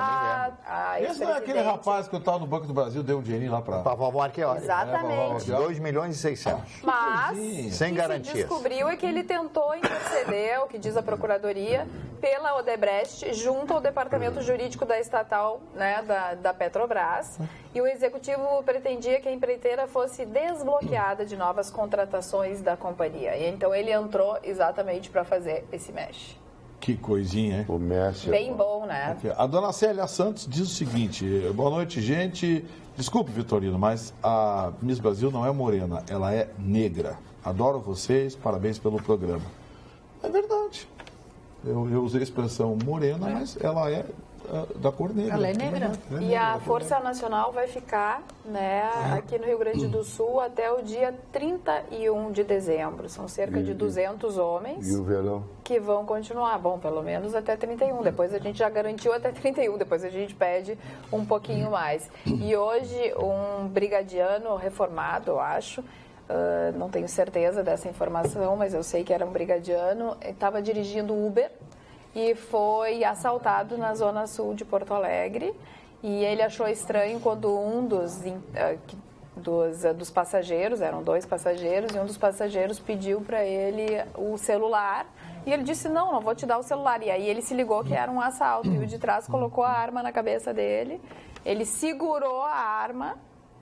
Esse não é aquele rapaz que eu estava no Banco do Brasil, deu um dinheirinho lá para... Para vovó Arqueoli. Exatamente. 2.600.000. Mas sem o que garantias. se descobriu é que ele tentou interceder, o que diz a Procuradoria, pela Odebrecht junto ao departamento jurídico da estatal, né, da Petrobras. E o executivo pretendia que a empreiteira fosse desbloqueada de novas contratações da companhia. E então ele entrou exatamente para fazer esse mesh. Que coisinha, hein? O mesh Bem bom, né? A dona Célia Santos diz o seguinte: boa noite, gente. Desculpe, Vitorino, mas a Miss Brasil não é morena, ela é negra. Adoro vocês, parabéns pelo programa. É verdade. Eu usei a expressão morena, mas ela é da cor negra. Ela é negra. E a Força Nacional vai ficar, né, aqui no Rio Grande do Sul até o dia 31 de dezembro. São cerca de 200 homens. E o verão? Que vão continuar. Bom, pelo menos até 31. Depois a gente já garantiu até 31. Depois a gente pede um pouquinho mais. E hoje um brigadiano reformado, eu acho, não tenho certeza dessa informação, mas eu sei que era um brigadiano, estava dirigindo Uber e foi assaltado na zona sul de Porto Alegre. E ele achou estranho quando um dos passageiros, eram 2 passageiros, e um dos passageiros pediu para ele o celular. E ele disse, não vou te dar o celular. E aí ele se ligou que era um assalto. E o de trás colocou a arma na cabeça dele, ele segurou a arma.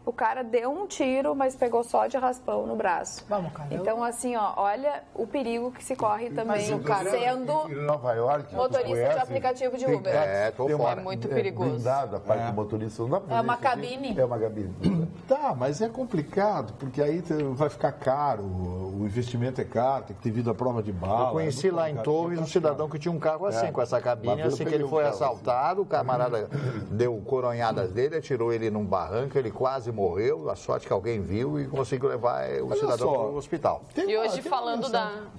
O cara deu um tiro, mas pegou só de raspão no braço. Vamos, cara. Então, assim, olha o perigo que se corre também, sendo Em Nova York, motorista de aplicativo de Uber. Tô fora. É muito perigoso. Blindado a parte do motorista. Não dá pra É uma fazer isso cabine? aqui. É uma cabine. Tá, mas é complicado, porque aí vai ficar caro, o investimento é caro, tem que ter vindo a prova de bala. Eu conheci lá em Torres um cidadão que tinha um carro assim, com essa cabine, assim que ele foi assaltado, o camarada deu coronhadas dele, atirou ele num barranco, ele quase morreu, a sorte que alguém viu e conseguiu levar o cidadão para o hospital. E hoje falando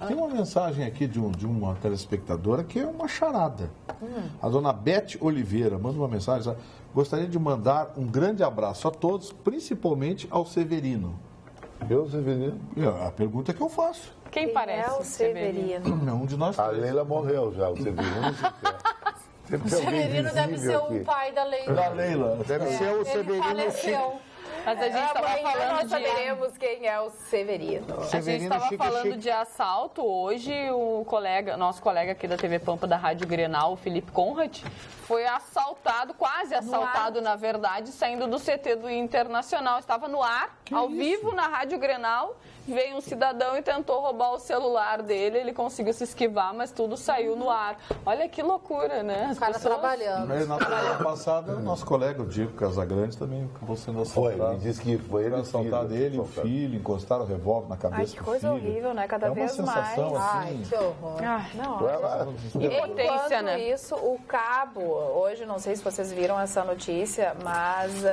Tem uma mensagem aqui de uma telespectadora que é uma charada. A dona Beth Oliveira manda uma mensagem. Gostaria de mandar um grande abraço a todos, principalmente ao Severino. Eu, Severino? A pergunta que eu faço. Quem parece É o Severino. Um de nós A três. Leila morreu já, o Severino não se quer. O Severino deve ser o pai da Leila. Da Leila. Deve ser o Ele Severino faleceu. Mas a gente estava Amanhã falando nós de... saberemos quem é o Severino. A gente Severino estava Chique falando Chique. de assalto. Hoje, nosso colega aqui da TV Pampa, da Rádio Grenal, o Felipe Conrad, foi assaltado, quase assaltado, na verdade, saindo do CT do Internacional. Estava no ar, vivo, na Rádio Grenal. Veio um cidadão e tentou roubar o celular dele. Ele conseguiu se esquivar, mas tudo saiu no ar. Olha que loucura, né? As O cara pessoas... trabalhando. Na semana passada, o nosso colega, o Diego Casagrande, também acabou sendo Foi, assaltado. ele disse que foi ele. Foi assaltado ele e o filho, encostaram o revólver na cabeça Ai, que do coisa filho. horrível, né? Cada vez É uma sensação mais. assim... Que horror. Não, Impotência, enquanto né? isso, o cabo, hoje, não sei se vocês viram essa notícia, mas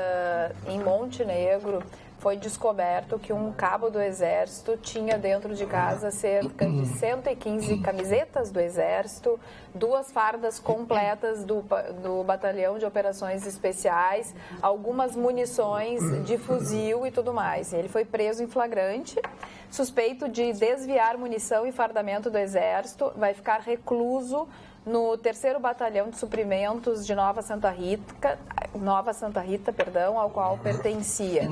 em Montenegro foi descoberto que um cabo do Exército tinha dentro de casa cerca de 115 camisetas do Exército, 2 fardas completas do Batalhão de Operações Especiais, algumas munições de fuzil e tudo mais. Ele foi preso em flagrante, suspeito de desviar munição e fardamento do Exército, vai ficar recluso no 3º Batalhão de Suprimentos de Nova Santa Rita, ao qual pertencia.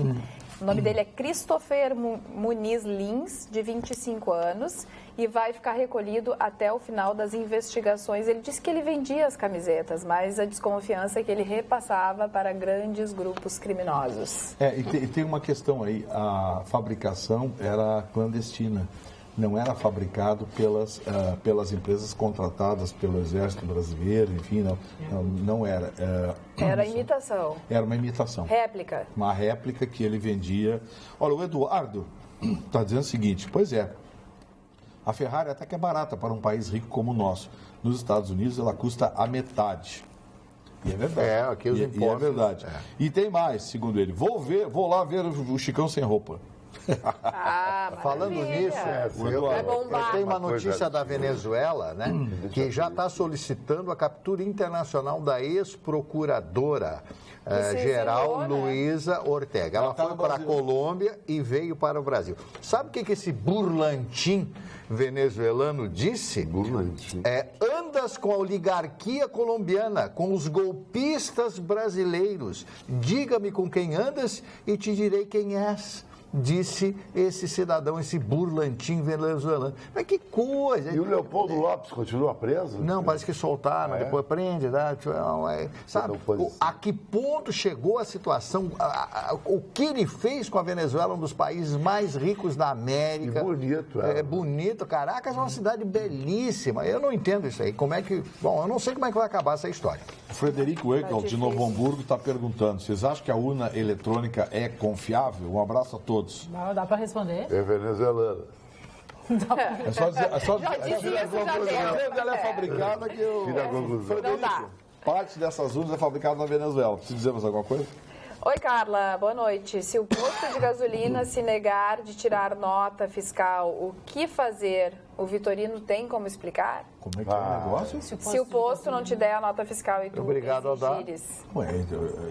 O nome dele é Christopher Muniz Lins, de 25 anos, e vai ficar recolhido até o final das investigações. Ele disse que ele vendia as camisetas, mas a desconfiança é que ele repassava para grandes grupos criminosos. E tem uma questão aí, a fabricação era clandestina. Não era fabricado pelas empresas contratadas pelo Exército Brasileiro, enfim, não era. Era imitação. Era uma imitação. Réplica. Uma réplica que ele vendia. Olha, o Eduardo está dizendo o seguinte, pois é, a Ferrari até que é barata para um país rico como o nosso. Nos Estados Unidos ela custa a metade. E é verdade. Aqui os impostos. E é verdade. E tem mais, segundo ele. Vou lá ver o Chicão sem roupa. Falando nisso, eu tenho uma notícia da Venezuela, né, que já está solicitando a captura internacional da ex-procuradora geral Luísa Ortega. Ela foi para a Colômbia e veio para o Brasil. Sabe o que esse burlantim venezuelano disse? Burlantim. Andas com a oligarquia colombiana, com os golpistas brasileiros. Diga-me com quem andas e te direi quem és. Disse esse cidadão, esse burlantim venezuelano. Mas que coisa! E o Leopoldo Lopes continua preso? Não, parece que soltaram, depois prende, né? Sabe, a que ponto chegou a situação, o que ele fez com a Venezuela, um dos países mais ricos da América. E bonito, É bonito, Caracas é uma cidade belíssima. Eu não entendo isso aí, como é que... Bom, eu não sei como é que vai acabar essa história. O Frederico Eckel, de Novo Hamburgo, está perguntando, vocês acham que a urna eletrônica é confiável? Um abraço a todos. Não, dá para responder? É venezuelana. É só dizer... Ela é fabricada que o... Não dá. Parte dessas urnas é fabricada na Venezuela. Precisa dizer mais alguma coisa? Oi, Carla, boa noite. Se o posto de gasolina se negar de tirar nota fiscal, o que fazer? O Vitorino tem como explicar? Como é que é o negócio? Se o posto não te der a nota fiscal e tu Obrigado a dar. exigires.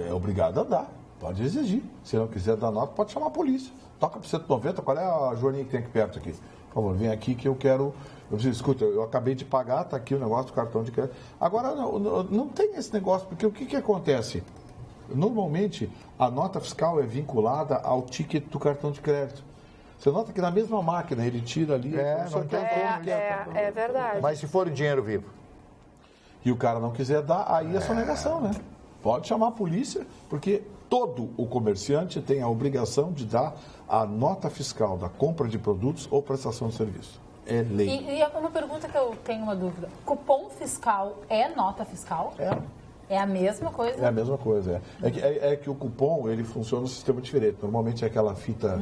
É obrigado a dar. Pode exigir. Se não quiser dar nota, pode chamar a polícia. Toca para 190, qual é a joaninha que tem aqui perto aqui? Por favor, vem aqui que eu quero... Eu disse, escuta, eu acabei de pagar, tá aqui o negócio do cartão de crédito. Agora, não tem esse negócio, porque o que acontece? Normalmente, a nota fiscal é vinculada ao ticket do cartão de crédito. Você nota que na mesma máquina ele tira ali... não tem como. É verdade. Mas se for o dinheiro vivo? E o cara não quiser dar, aí é sonegação, né? Pode chamar a polícia, porque todo o comerciante tem a obrigação de dar a nota fiscal da compra de produtos ou prestação de serviço. É lei. E uma pergunta que eu tenho uma dúvida. Cupom fiscal é nota fiscal? É a mesma coisa? É a mesma coisa, é que o cupom, ele funciona num sistema diferente. Normalmente é aquela fita,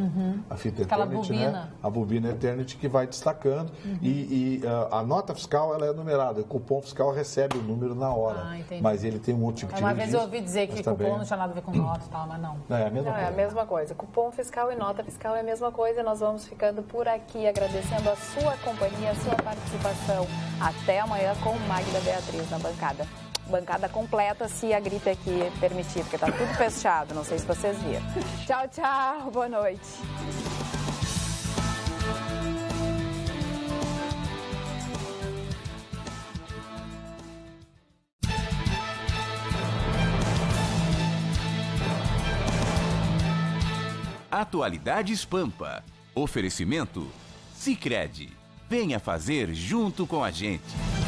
a fita aquela Eternity, bobina. né? A bobina Eternity que vai destacando. E a nota fiscal, ela é numerada. O cupom fiscal recebe o número na hora. Mas ele tem um outro tipo de Uma vez registro, eu ouvi dizer que cupom não tinha nada a ver com nota e tal, mas não. É a mesma Não, coisa. é a mesma coisa. Cupom fiscal e nota fiscal é a mesma coisa. Nós vamos ficando por aqui, agradecendo a sua companhia, a sua participação. Até amanhã com Magda Beatriz na bancada. Bancada completa, se a gripe aqui permitir, porque tá tudo fechado, não sei se vocês viram. Tchau, tchau, boa noite. Atualidades Pampa. Oferecimento Sicredi. Venha fazer junto com a gente.